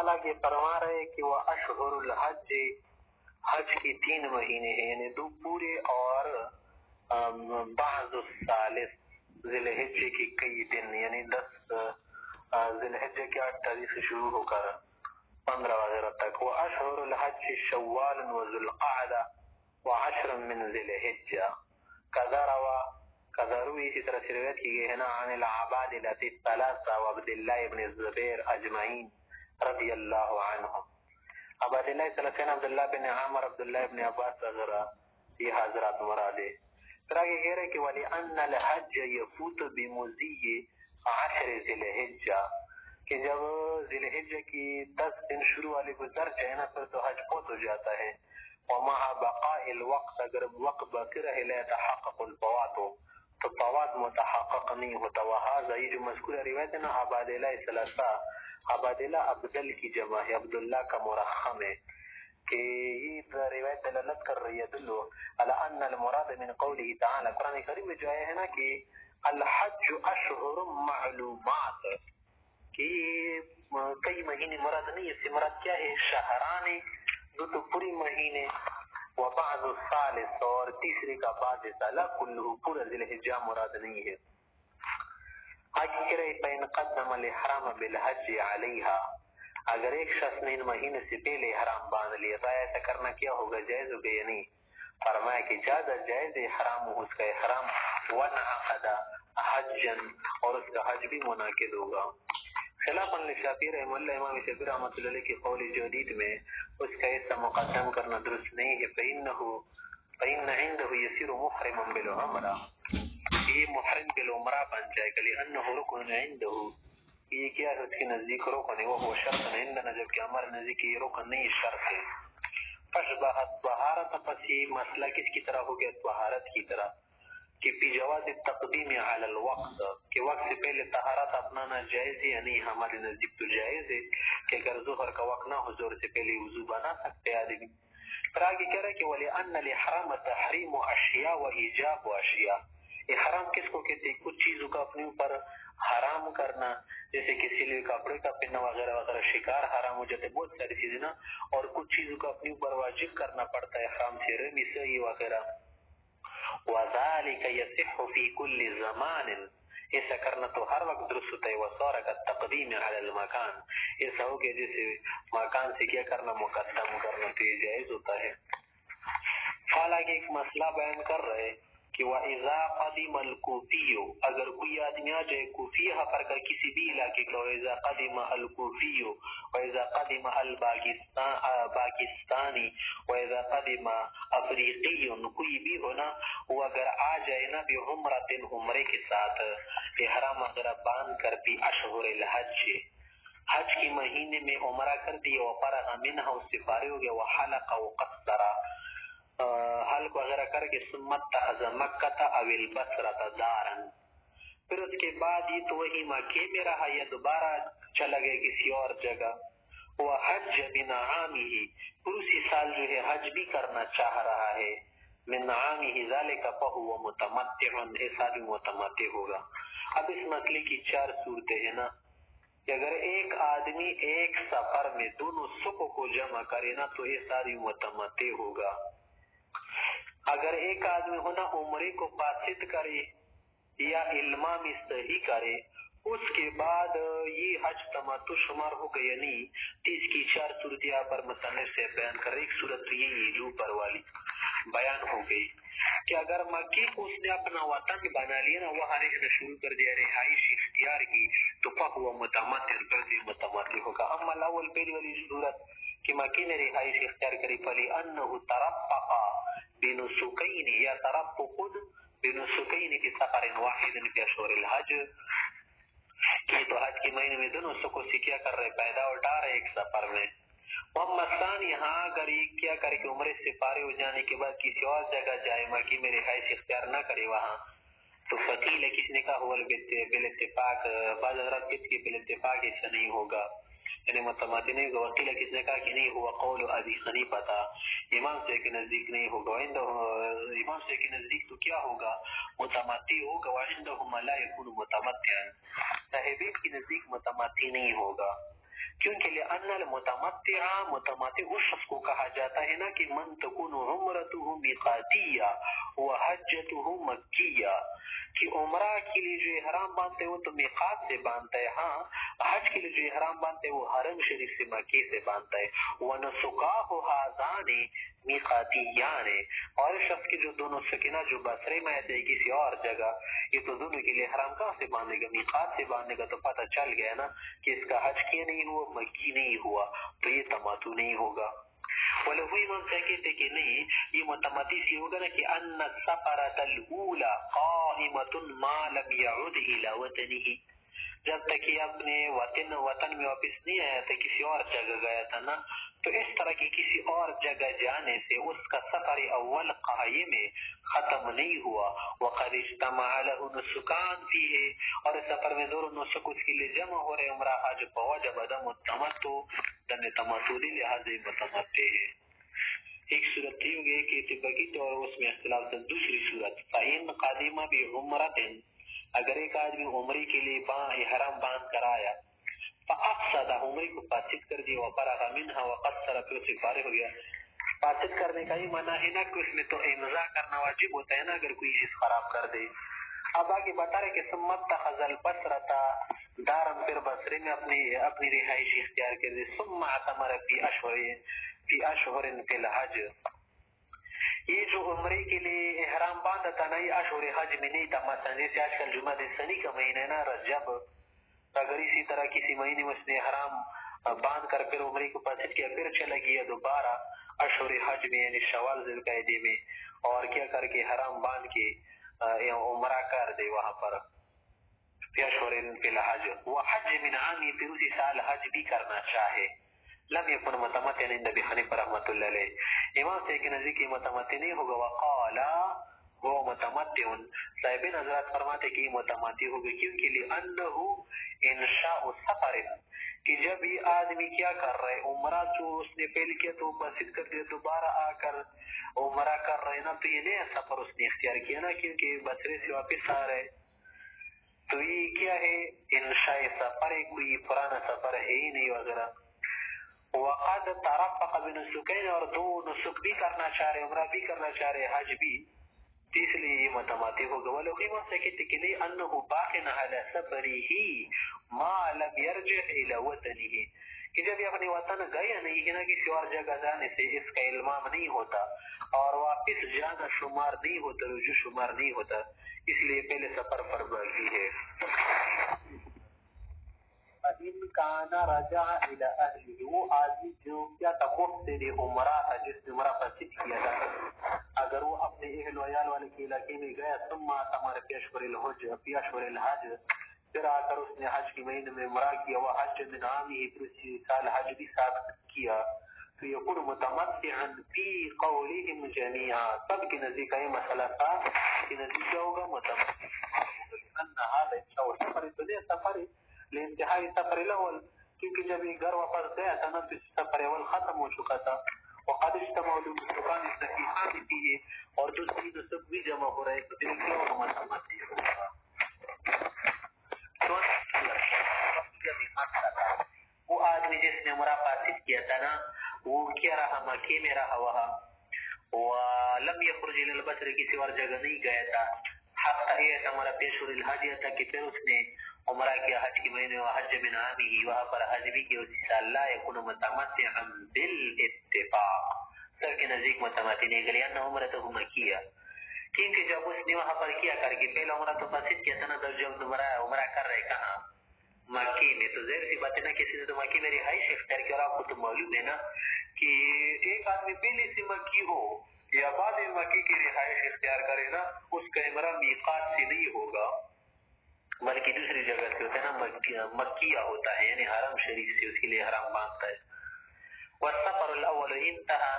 حالانکہ فرما رہے کہ وہ اشہر الحج، حج کی 3 مہینے ہیں، یعنی 2 پورے اور بعض الثالث ذی الحجہ کی کئی دن، یعنی 10 ذی الحجہ کے 8 تاریخ سے شروع ہو کر 15 وغیرہ تک. وہ اشہر الحج شوال و ذو القعدہ و 10 من ذی الحجہ. کذا روی اسی طرح سے روایت کی گئی ہے نا عن العبادلہ الثلاثہ و عبداللہ ابن الزبیر اجمعین رضی اللہ عنہم. عبادلہ ثلاثین عبداللہ بن عامر عبداللہ ابن عباس وغیرہ یہ حضرات مراد ہے. پھر آگے کہہ رہے کہ وَلِأَنَّ الْحَجَّ يَفُوتُ بِمُضِيِّ 10 ذی الحجہ، کہ جب ذی الحجہ کی 10 دن شروع والی گزر جائے نا پھر تو حج فوت ہو جاتا ہے. وَمَعَ بَقَاءِ الْوَقْتِ، اگر وقت باقی رہے لَا يَتَحَقَّقُ الْفَوَاتُ، تو فوات متحقق نہیں ہوتا. وَهَذَا، یہ جو مذکورہ روایت ہے نا عبادلہ ثلاثہ، عبادلہ عبدل کی جمع ہے، عبداللہ کا مرخم ہے، کہ یہ روایت دلالت کر رہی ہے دلو علی ان المراد من قوله تعالی، قرآن کریم میں جو آیا ہے نا کہ الحج اشہر معلومات، کہ کئی مہینے مراد نہیں، اس سے مراد کیا ہے؟ شہران، 2 تو پوری مہینے، وبعض الثالث، اور تیسرے کا بعد سالہ، کلہ پورا ذی الحجہ مراد نہیں ہے. آگے کہہ رہے فَإِنْ قَدَّمَ الْإِحْرَامَ بِالْحَجِّ عَلَيْهَا، اگر ایک شخص نے ان مہینے سے پہلے احرام باندھ لیا تو ایسا کرنا کیا ہوگا؟ جائز ہوگا یا نہیں؟ فرمایا کہ زیادہ جائز احرام ہو اس کا احرام، وَنَعَقَدَ حَجًّا، اور اس کا حج بھی منعقد ہوگا. خلافاً لشافعی رحمہ اللہ، امام شافعی رحمۃ اللہ علیہ کی قول جدید میں اس کا حصہ مقدم کرنا درست نہیں ہے. فإن عنده يصير محرما بالعمرہ، یہ محرم بالعمرہ بن جائے گا، لأنه رکن عنده، یہ کیا ہے اس کے نزدیک رکن ہے، وہ شرط عندنا، جبکہ ہمارے نزدیک یہ رکن نہیں شرط ہے. فشبہت طہارت، پس یہ مسئلہ کس کی طرح ہو گیا؟ طہارت کی طرح، کہ فی جواز التقدیم علی الوقت، کہ وقت سے پہلے طہارت اپنانا جائز ہے یا نہیں؟ ہمارے نزدیک تو جائز ہے کہ اگر ظہر کا وقت نہ ہو ظہر سے پہلے وضو بنا سکتے آدمی. پھر آگے کہہ رہا ہے کہ وَلِأَنَّ الْإِحْرَامَ تَحْرِيمُ أَشْيَاءَ وَإِيجَابُ أَشْيَاء، احرام کس کو کہتے ہیں؟ کچھ چیزوں کا اپنے اوپر حرام کرنا، جیسے کسی لیے کپڑے کا پہننا وغیرہ وغیرہ، شکار حرام ہو جاتے، بہت ساری چیزیں نا، اور کچھ چیزوں کا اپنے اوپر واجب کرنا پڑتا ہے احرام سے، رمی سعی وغیرہ. وَذَلِكَ يَصِحُّ فِي كُلِّ زَمَانٍ، ایسا کرنا تو ہر وقت درست ہوتا ہے. وَصَارَ كَالتَّقْدِيمِ عَلَى الْمَكَانِ، ایسا ہو کہ جیسے مکان سے کیا کرنا؟ مقدم کرنا، تو یہ جائز ہوتا ہے. حالانکہ ایک مسئلہ بیان کر رہے کہ وَإِذَا قَدِمَ الْكُوفِيُّ، اگر کوئی آدمی آ جائے کوفیہ پر کا کسی بھی علاقے کا، وَإِذَا قَدِمَ الْكُوفِيُّ وَإِذَا قَدِمَ الْبَاكِسْتَانِ وَإِذَا قَدِمَ أَفْرِيقِيٌّ، کوئی بھی ہونا وہ اگر آ جائے نا بعمرۃ، عمرے کے ساتھ احرام وغیرہ باندھ کر، بھی اشہر الحج، حج کی مہینے میں عمرہ کر دیا، وفرغ منہا، اس سے فارغ ہو گیا، وحلق وقصر، حلق وغیرہ کر کے، ثم اتخذ مکہ او البصرۃ دارا، پھر اس کے بعد یہ تو وہی مکے میں رہا یا دوبارہ چلا گیا کسی اور جگہ. وہ حج من عامہ، پھر اسی سال جو ہے حج بھی کرنا چاہ رہا ہے، من عامہ ذالک فہو متمتع، ایسا بھی متمتع ہوگا. اب اس مسئلے کی 4 صورتیں ہیں نا، کہ اگر ایک آدمی ایک سفر میں دونوں سکوں کو جمع کرے نا تو ایسا بھی متمتع ہوگا. اگر ایک آدمی ہونا عمرے کو فاسد کرے یا علمام صحیح کرے، اس کے بعد یہ حج تمتع شمار ہو گیا نہیں، تو اس کی 4 صورت یہاں پر مصنف سے بیان کر رہے. ایک صورت تو یہی جو اوپر والی بیان ہو گئی کہ اگر مکی کو اس نے اپنا وطن بنا لیا نا، وہاں رہنا شروع کر دیا، رہائش اختیار کی، تو فہو متمتع، متمتع ہوگا. اما الاول، پہلی والی صورت کہ مکی نے رہائش اختیار کری، فَلِأَنَّهُ تَرَفَّقَ بِنُسُكَيْنِ، یا ترفق بنسکین کی سفر واحد فی اشہر الحج، کہ تو حج کے مہینے میں دونوں سکوں سے کیا کر رہے؟ پیدا اٹھا رہے ایک سفر میں. محمد ثانی، ہاں اگر یہ کیا کرے کہ عمرے سے فارغ ہو جانے کے بعد کسی اور جگہ جائے، مکی میں رہائش اختیار نہ کرے وہاں، تو فقیل کس نے کہا ہوا بالاتفاق، بعض حضرات کس کی بالاتفاق ایسا نہیں ہوگا، یعنی متمتع نہیں ہوگا. وکیل کس نے کہا کہ نہیں ہوا قول ابی حنیفہ تھا، امام سے کے نزدیک نہیں ہوگا. امام سے کے نزدیک تو کیا ہوگا؟ متمتع ہوگا. وعندهم لا يكون متمتعا، صاحبین کے نزدیک متمتع نہیں ہوگا. کیونکہ لأن المتمتع متمتع اس شخص کو کہا جاتا ہے نا کہ من تکون عمرته میقاتیہ وحجته مکیہ، کہ عمرہ کے لیے جو احرام باندھتے وہ تو میقات سے باندھتا ہے، ہاں حج کے لیے جو احرام باندھتے وہ حرم شریف سے مکی سے باندھتا ہے۔ ونسکاہ ھذان میقاتیان، اور شخص کے جو دونوں سکینہ جو بصرے میں ہے کسی اور جگہ، یہ تو دونوں کے لیے حرام کہاں سے باندھے گا؟ میقات سے باندھنے کا تو پتہ چل گیا نا کہ اس کا حج کیا نہیں ہوا، مکی نہیں ہوا، تو یہ تماتو نہیں ہوگا۔ ولو وہی من سے کہتے کہ نہیں یہ متمتی سی ہوگا نا کہ ان السفرۃ الاولى قائمۃ ما لم يعد الى وطنه، جب تک یہ اپنے وطن میں واپس نہیں آیا تھا، کسی اور جگہ گیا تھا نا، تو اس طرح کی کسی اور جگہ جانے سے اس کا سفر اول قائم ختم نہیں ہوا۔ وقد اجتمع له نسکان فیہ، اور اس سفر میں دور نسک اس کے لیے جمع ہو رہے عمرہ حج، فوجب دم التمتع، دم تمتع لہذا متمتع ہے۔ ایک صورت یہ ہوگی کہ اتفاقی طور اس میں اختلاف تھا۔ دوسری صورت فَإِن قَدِمَ بِعُمْرَةٍ، اگر ایک آدمی عمرے کے لیے احرام باندھ کر آیا، فَأَفْسَدَ، عمرے کو فاسد کر دیا، وَفَرَغَ مِنْهَا وَقَصَّرَ، پھر اسے فارغ ہو گیا۔ فاسد کرنے کا ہی معنی ہے نا کہ اس میں تو امضاء کرنا واجب ہوتا ہے نا اگر کوئی چیز خراب کر دے۔ اب آگے بتا رہے کہ ثم اتخذ البصرة دارا، پھر بصرے میں اپنی رہائش اختیار کر دی۔ ثم اعتمر فی اشہر فی الحج، یہ جو عمرے کے لیے احرام باندھا تھا نا یہ اشہر حج میں نہیں تھا، مثلا جیسے آج کل جمعہ ثانی کا مہینہ ہے نا رجب، اگر اسی طرح کسی مہینے میں اس نے احرام باندھ کر پھر عمرے کو فاسد کیا، پھر چلا گیا دوبارہ اشہر حج میں یعنی شوال ذی القعدہ میں، اور کیا کر کے حرام باندھ کے عمرہ کر دے وہاں پر فی اشہر فی الحج، وہ حج من عامی، پھر اسی سال حج بھی کرنا چاہے، لم یکن متمتعا عند ابی حنیفہ رحمۃ اللہ علیہ، امام سے کہ نزدیک متمتع نہیں ہوگا۔ وقال وہ متمتع، صاحبین حضرات فرماتے کہ یہ متمتع ہوگا، کیونکہ لأنہ انشاء سفر، کہ جب یہ آدمی کیا کر رہے عمرہ تو اس نے پہلے کیا تو فاسد کر دیا، دوبارہ آ کر عمرہ کر رہے نا، تو یہ نیا سفر اس نے اختیار کیا نا، کیونکہ بصرے سے واپس آ رہے، تو یہ کیا ہے انشاء سفر ہے، کوئی پرانا سفر ہے ہی نہیں وغیرہ۔ وقد ترفق بنسکین، اور دو نسک بھی کرنا چاہ رہے، عمرہ بھی کرنا چاہ رہے، حج بھی، اس لیے یہ متماتع ہوگا۔ ولقیم سے کہتے کہ نہیں انہ باق علی سفرہ ما لم یرجع الی وطنہ، کہ جب یہ اپنے وطن گیا نہیں ہے نا کسی اور جگہ جانے سے اس کا المام نہیں ہوتا، اور واپس جانا شمار نہیں ہوتا، رجوع شمار نہیں ہوتا، اس لیے پہلے سفر پر باقی ہے۔ فَإِن كَانَ رَجَعَ إِلَى أَهْلِهِ، وہ آدمی جو کیا تھا مفسد عمرہ تھا، جس نے عمرہ فاسد کیا تھا، اگر وہ اپنے اہل و عیال والے کے علاقے میں گیا، ثم اعتمر فی اشہر الحج، فی اشہر الحج، پھر آ کر اس نے حج کے مہینے میں عمرہ کیا، وہ حج من عامہ، پھر اسی سال حج بھی ساتھ کیا، تو یکون متمتعا فی قولہم جمیعا، سب کے نزدیک یہ مسئلہ تھا کہ نزدیک کیا ہوگا متمتع، ان هذا انشاء سفر، تو یہ سفر لانتہائی سفر الاول، کیونکہ جب یہ گھر واپس گیا تھا نا تو سفر اول ختم ہو چکا تھا۔ وقد اجتمع النسکان الصحیحان فیہ، اور دوسری نسک بھی جمع ہو رہے، تو پھر کیا ہوگا متمتع ہوگا۔ وہ آدمی جس نے عمرہ فاسد کیا تھا نا وہ کیا رہا، مکے میں رہا وہاں، ولم یخرج الی البصر، کسی اور جگہ نہیں گیا تھا، حتی اعتمر فی اشہر الحج، تھا کہ پھر اس نے عمرہ کیا حج کے مہینے، وحج من عامہ، وہاں پر حج بھی کیا اسی سال، لا یکون متمتعا بالاتفاق، سب کے نزدیک متمتع نہیں گیا، لأن عمرتہ مکیہ، کیونکہ جب اس نے وہاں پر کیا کر کے پہلا عمرہ تو فاسد کیا تھا نا، تو جب عمرہ کر رہے کہاں مکی میں، تو ظاہر سی بات ہے نا کسی نے تو مکی میں رہائش اختیار کیا، اور آپ کو تو معلوم ہے نا کہ ایک آدمی پہلے سے مکی ہو یا بعد میں مکی کی رہائش اختیار کرے نا، اس کا عمرہ میقات سے نہیں ہوگا بلکہ دوسری جگہ سے ہوتا ہے نا، مکیہ ہوتا ہے، یعنی حرم شریف سے اس کے لیے حرام باندھتا ہے۔ والسفر الاول انتہا،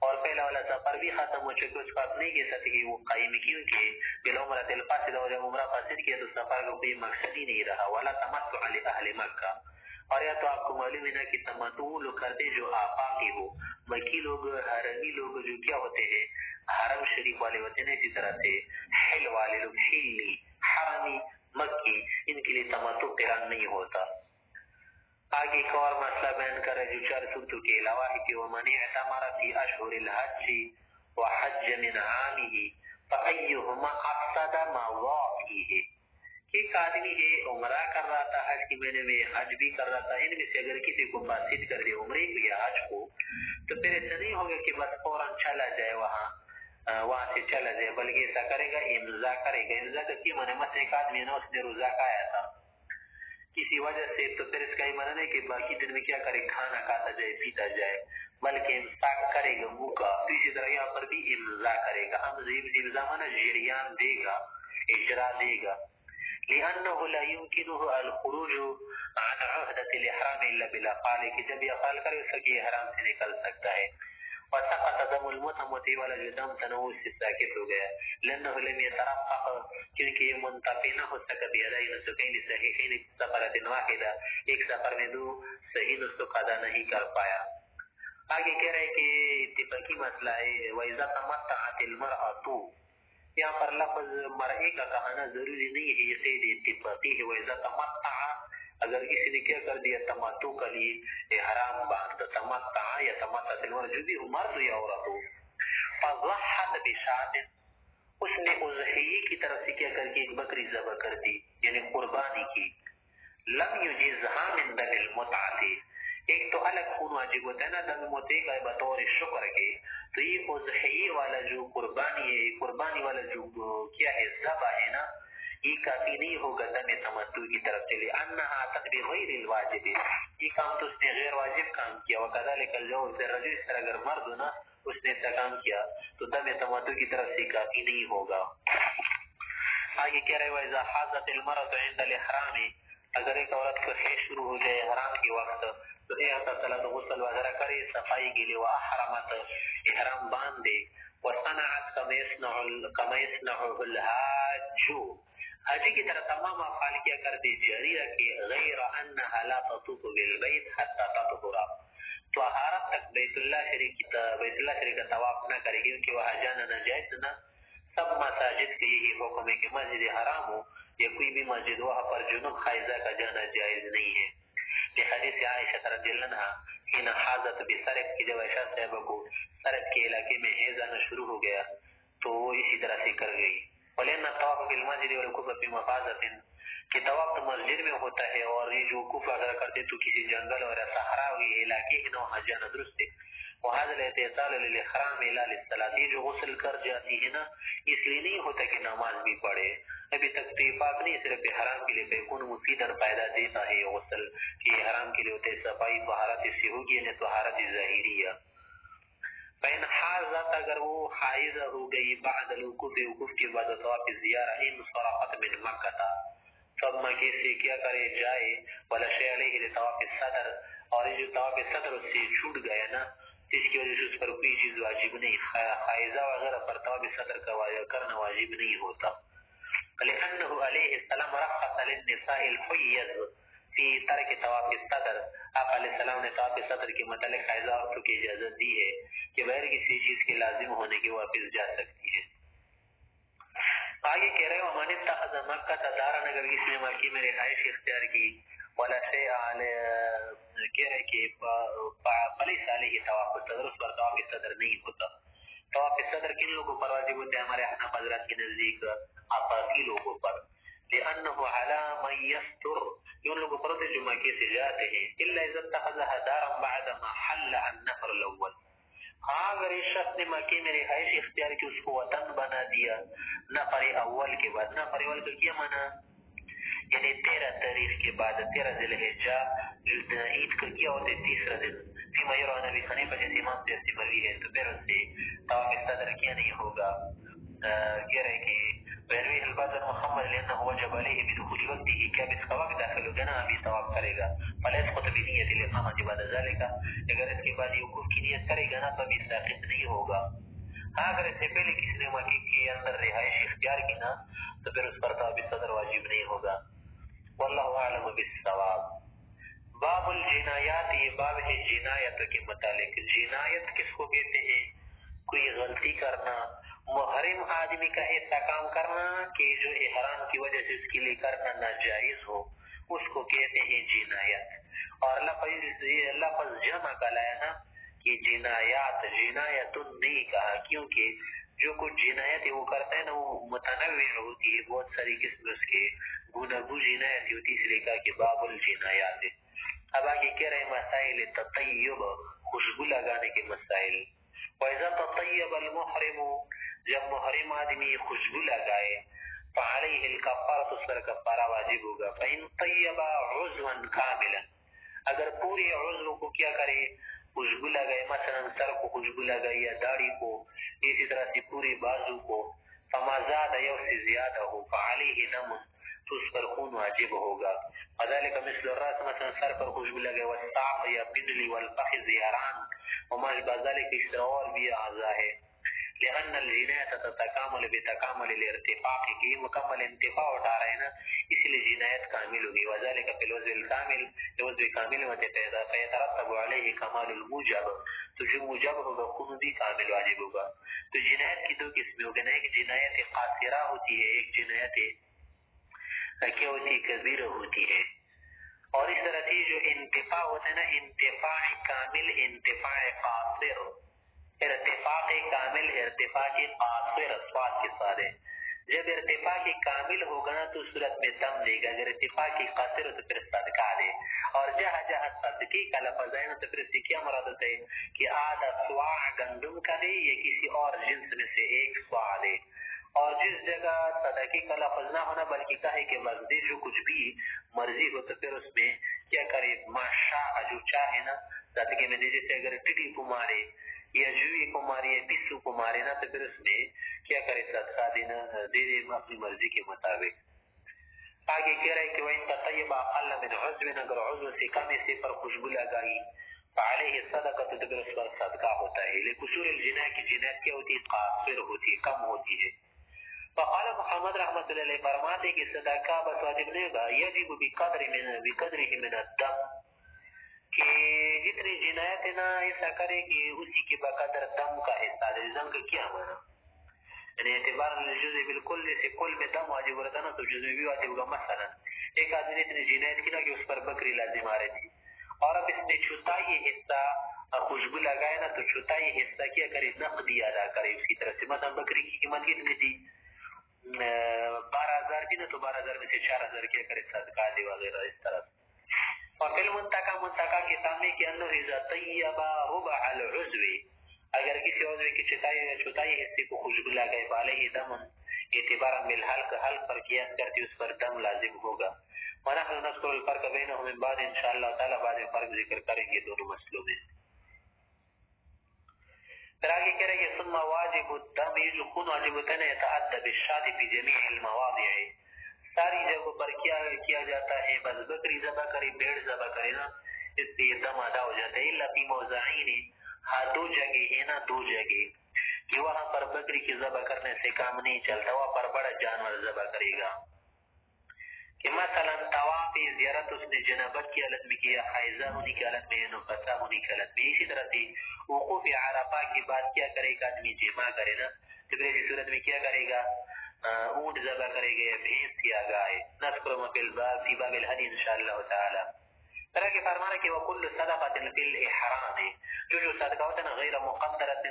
اور پہلا والا سفر بھی ختم ہو چکا، اس بات نہیں کہہ سکتے کہ وہ قائم، کیونکہ بالعمرۃ الفاسدہ، اور جب عمرہ فاسد کیا تو سفر کا کوئی مقصد ہی نہیں رہا۔ ولا تمتع لاہل مکہ، اور یا تو آپ کو معلوم ہے نا کہ تمتع لوگ کرتے جو آفاقی ہو، مکی لوگ، حرمی لوگ جو کیا ہوتے ہیں حرم شریف والے ہوتے ہیں، اسی طرح سے حل والے لوگ، حلی، حرمی، مکی، ان کے لیے تمتع قران نہیں ہوتا۔ آگے ایک اور مسئلہ بیان کر رہے جو 4 صورتوں کے علاوہ ہے کہ ومن اعتمر فی اشہر الحج وحج من عامه فأیہما افسد ما فیہ، کہ ایک آدمی ہے عمرہ کر رہا تھا حج کی مہینے میں حج بھی کر رہا تھا، ان میں سے اگر کسی کو فاسد کر دے عمرے کو یا حج کو تو پھر ایسا نہیں ہوگا کہ بس فوراً چلا جائے وہاں سے چلا جائے، بلکہ ایسا کرے گا امضا کرے گا۔ امضا کا کیا معنی؟ مثلا ایک آدمی نا اس نے روزہ کھایا تھا کسی وجہ سے، تو پھر اس کا یہ معنی نہیں کہ باقی دن میں کیا کرے، کھانا کھاتا جائے پیتا جائے، بلکہ امساک کرے گا منہ کا۔ تو اسی طرح یہاں پر بھی امضا کرے گا۔ امضا معنی جریان دے گا، اجرا دے گا۔ لأنه لا يمكنه الخروج عن عهدة الإحرام إلا بالأفعال، کہ جب یہ افعال کرے اس کی احرام سے نکل سکتا ہے۔ وسقط دم المتمتع ولا دم تنوع سے ساکت ہو گیا، لأنه لم يترقق، کیونکہ یہ منتفع نہ ہو سکا بیادائی نسکین صحیحین سفرت واحدہ، ایک سفر میں 2 صحیح نسک ادا نہیں کر پایا۔ آگے کہہ رہے کہ اتفاقی مسئلہ ہے وَإِذَا تَمَتَّعَتِ الْمَرْأَةُ، یہاں پر لفظ مرئی کا کہنا ضروری نہیں ہے، یہ قید اتفاقی ہے۔ وَإِذَا تَمَتَّعَ، اگر کسی نے کیا کر دیا تمتع کے لیے احرام باندھ، تمتع یا تمتع المرء، جو بھی ہو مرد یا عورت ہو، فضحت بشاۃ، اس نے اضحیے کی طرف سے کیا کر کے ایک بکری ذبح کر دی، یعنی قربانی کی، لم یجزها من دم المتعۃ، ایک تو الگ خون واجب ہوتا ہے نا دم متع کا بطور شکر کے، تو یہ اضحیے والا جو قربانی ہے، قربانی والا جو کیا ہے ذبح ہے نا، یہ کافی نہیں ہوگا دم تمتع کی طرف سے، لأنها اتت بغیر الواجب، یہ کام تو اس نے غیر واجب کام کیا، وکذلک الجواز الرجل، اس طرح اگر مرد ہو نا اس نے ایسا کام کیا تو دم تمتع کی طرف سے کافی نہیں ہوگا۔ آگے کہہ رہے وَإِذَا حَاضَتِ الْمَرْأَةُ عِنْدَ الْإِحْرَامِ، اگر ایک عورت کو حیض شروع ہو جائے احرام کے وقت تو اغتسلت، غسل وغیرہ کرے صفائی کے لیے، وَأَحْرَمَتْ، احرام باندھے، وَصَنَعَتْ كَمَا يَصْنَعُهُ الْحَاجُّ، حاجی کی طرح تمام افعال کیا کر دی جاری رکھے، غیر انها لا تطوف بالبیت حتی تطهر، طہارت تک بیت اللہ شریف کا طواف نہ کرے گی، کیونکہ وہاں جانا ناجائز نہ، سب مساجد کے یہی حکم ہے کہ مسجد حرام ہو یا کوئی بھی مسجد، وہاں پر جنوب حائضہ کا جانا جائز نہیں ہے۔ حدیث عائشہ رضی اللہ عنہا حین حاضت بسرق، کی جب عائشہ صاحبہ کو سرق کے علاقے میں حیض آنا شروع ہو گیا تو وہ اسی طرح سے کر گئی۔ ولین الطواف بالمسجد والوقوف فی مفازۃ، کہ طواف تو مسجد میں ہوتا ہے اور یہ جو وقوف اگر کرتے تو کسی جنگل اور صحراوی علاقے کے نہ جانا درست ہے۔ وهذا الاعتزال للاحرام الى للصلاۃ، یہ جو غسل کر جاتی ہے نا اس لیے نہیں ہوتا کہ نماز بھی پڑھے، ابھی تک تو یہ پاک نہیں، صرف حرام کے لیے فیکون مفیدا فائدہ دیتا ہے یہ غسل، کہ حرام کے لیے ہوتے صفائی طہارت سے ہوگی یعنی طہارت ظاہریہ۔ فإن حاضت، اگر وہ حائض ہو گئی بعد الوقوف، وقوف کے بعد طواف زیارہ، انصرفت من مکہ، تب مکے سے کیا کرے جائے، ولا شیء علیہ لطواف الصدر، اور یہ جو طواف صدر اس سے چھوٹ گیا نا اس کی وجہ سے اس پر کوئی چیز واجب نہیں، حائضہ وغیرہ پر طواف صدر کا کرنا واجب نہیں ہوتا۔ لأنه علیہ السلام رخص للنساء الحیض فی ترک طواف الصدر، آپ علیہ السلام نے طواف صدر کے متعلق حائضہ عورتوں کی اجازت دی ہے کہ بغیر کسی چیز کے لازم ہونے کے واپس جا سکتی ہے۔ آگے کہہ رہے ومن اتخذ مکہ دارا، اگر کسی نے مکی میں رہائش اختیار کی، ولا شیء علیہ، کہہ رہے کہ فلیس علیہ طواف الصدر، اس پر طواف صدر نہیں ہوتا۔ طواف صدر کن لوگوں پر واجب ہوتا ہے؟ ہمارے احناف حضرات کے نزدیک آفاقی لوگوں پر، لأنه على من يستر، ان لوگوں پر ہوتے جو مکے سے جاتے ہیں، الا اذا اتخذها دارا بعد ما حل النفر الاول، ہاں اگر اس شخص نے مکے میں رہائش اختیار کی، اس کو وطن بنا دیا نفر اول کے بعد، نفر اول کا کیا معنی؟ یعنی 13 تاریخ کے بعد، 13 ذی الحجہ، عید کا کیا ہوتا ہے تیسرا دن، فیما یروی عن ابی حنیفہ، جیسے امام سے مروی ہے، تو پھر اس سے طواف صدر کیا نہیں ہوگا۔ کہہ رہے کہ ویروی البدر محمد لأنه وجب علیہ بدخول وقته، کہ اب اس کا وقت داخل ہو گیا نا ابھی طواف کرے گا، فلا يسقط بنیۃ الاقامۃ بعد ذلك، اگر اس کے بعد وقوف کی نیت کرے گا نا تو ابھی ساقط نہیں ہوگا۔ ہاں اگر اس سے پہلے کسی نے مکے کے اندر رہائش اختیار کی نا تو پھر اس پر طواف صدر واجب نہیں ہوگا۔ واللہ اعلم بالصواب۔ باب الجنایات، یہ باب ہے جنایت کے متعلق۔ جنایت کس کو کہتے ہیں؟ کوئی غلطی کرنا، محرم آدمی کا ایسا کام کرنا کہ جو احرام کی وجہ سے اس کے لیے کرنا ناجائز ہو، اس کو کہتے ہیں جنایت۔ اور لفظ جمع کا لایا نا کہ جنایات، جنایت نہیں کہا، کیونکہ جو کچھ جنایت وہ کرتا ہے نا وہ متنوع ہوتی ہے، بہت ساری قسم اس کے گناہوں جنایت ہوتی ہے، اس لیے کہا کہ باب الجنایات. اب آگے کہہ رہے مسائل تطیب، خوشبو لگانے کے مسائل. وَإِذَا تَطَيَّبَ الْمُحْرِمُ، جب محرم آدمی خوشبو لگائے، فعلیہ الکفارۃ، اس پر کفارہ واجب ہوگا. فإن طیب عضوا کاملا، اگر پورے عضو کو کیا کرے خوشبو لگائے، مثلا سر کو خوشبو لگائے یا داڑھی کو، اسی طرح سے پورے بازو کو، فما زاد یا اس سے زیادہ ہو، فعلیہ دم، تو اس پر خون واجب ہوگا. وذلك مثل الراس، مثلا سر پر خوشبو لگائے، والساق یا پنڈلی، والفخذ یا ران، وما اشبہ ذلك، اس طرح اور بھی اعضاء ہے. لأن الجنایت تتکامل بتکامل الارتفاق، کی مکمل انتفاع اٹھا رہے ہیں نا، اس لیے جنایت کامل ہوگی. وذلك في الوضع الكامل، الوضع کامل میں فیترتب علیہ کمال الموجب، تو جو موجب ہوگا خون بھی کامل واجب ہوگا. تو جنایت کی دو قسمیں ہوگی نا، ایک جنایت قاصرہ ہوتی ہے، ایک جنایت کیا ہوتی ہے، کبیرہ ہوتی ہے. اور اس طرح سے جو انتفاع ہوتا ہے نا، انتفاع کامل، انتفاع قاصر، ارتفاق کامل، ارتفاق قاصر، اسوات کے ساتھ ہے. جب ارتفاق کامل ہوگا نا تو صورت میں دم دے گا، اگر ارتفاق قاصر تو پھر صدقہ دے. اور جہاں جہاں صدقے کا لفظ ہے نا تو پھر اس سے کیا مراد ہوتا ہے کہ آدھا صواع گندم کا دے یا کسی اور جنس میں سے ایک صواع دے. اور جس جگہ صدقے کا لفظ نہ ہونا بلکہ کہے کہ مزدی جو کچھ بھی مرضی ہو تو پھر اس میں کیا کرے، ماشاء جو چاہے نا صدقے میں دے. جیسے اگر ٹڈی کو مارے یا جوئی کو مارے یا پسو کو مارے نا تو پھر اس میں کیا کرے، صدقہ دینا دے دے اپنی مرضی کے مطابق. آگے کہہ رہے کہ وَإِن تَطَيَّبَ أَقَلَّ مِنْ عُضْوٍ، اگر عضو سے کم حصے پر خوشبو لگائی، فعلیہ صدقۃ، تو پھر اس پر صدقہ ہوتا ہے. لقصور الجنایت، کی جنایت کیا ہوتی ہے، قاصر ہوتی ہے، کم ہوتی ہے. فقال محمد رحمۃ اللہ علیہ فرماتے کہ صدقہ بس واجب نہیں ہوگا، یجب بقدرہ من الدم، کہ جتنی جنایت ہے نا ایسا کرے کہ اسی کے بقدر دم کا حصہ دے. دم کا کیا مانا، یعنی اعتبار الجزء بالکل، جیسے کل میں دم واجب ہوتا نا تو جزء بھی واجب ہوگا. مثلا ایک آدمی نے اتنی جنایت کی نا کہ اس پر بکری لازم آ رہی تھی، اور اب اس نے چھٹائی حصہ خوشبو لگائے نا تو چھٹائی حصہ کیا کرے، نقدی ادا کرے اس کی طرف سے. مثلا بکری کی قیمت کتنی تھی، 12,000 کی نا، تو 12,000 میں سے 4,000 کیا کرے صدقہ دے وغیرہ اس طرح. اور فی المنتقى، منتقى کے سامنے کہ انه اذا طیب ربع العضو، اگر کسی عضو کی چھٹائی حصے کو خوشبو لگائے، علیہ دم، اعتبارا بالحلق، حلق پر قیاس کرتے اس پر دم لازم ہوگا. ونحن نذكر الفرق بينهم من بعد انشاءاللہ تعالی، بعد میں فرق ذکر کریں گے دونوں مسئلوں میں. پھر آگے کہہ رہے کہ ثم واجب الدم، یہ جو خون واجب ہوتا ہے نا، يتعدى بالشاة في جميع المواضع، ساری جگہوں پر کیا جاتا ہے. بس بکری ذبح کرے، بھیڑ ذبح کرے نا، اس سے یہ دم ادا ہو جاتا ہے. الا فی موضعین، ہاں دو جگہ ہے نا، دو جگہ کہ وہاں پر بکری کی ذبح کرنے سے کام نہیں چلتا، وہاں پر بڑا جانور ذبح کرے گا. کہ مثلا طواف زیارت اس نے جنابت کی حالت میں کیا، حائضہ ہونے کی حالت میں، نفسا ہونے کی حالت میں. اسی طرح سے وقوف عرفہ کے بعد کیا کرے گا، آدمی جمع کرے نا تو پھر اسی صورت میں کیا کرے گا، اونٹ ذبح کرے گا، بھینس یا گائے. نذکر فی الباب، فی باب الحدی انشاءاللہ تعالی. طرح کے فرمانا کہ وکل صدقۃ فی الاحرام، جو صدقہ ہوتا ہے نا غیر مقدرۃ،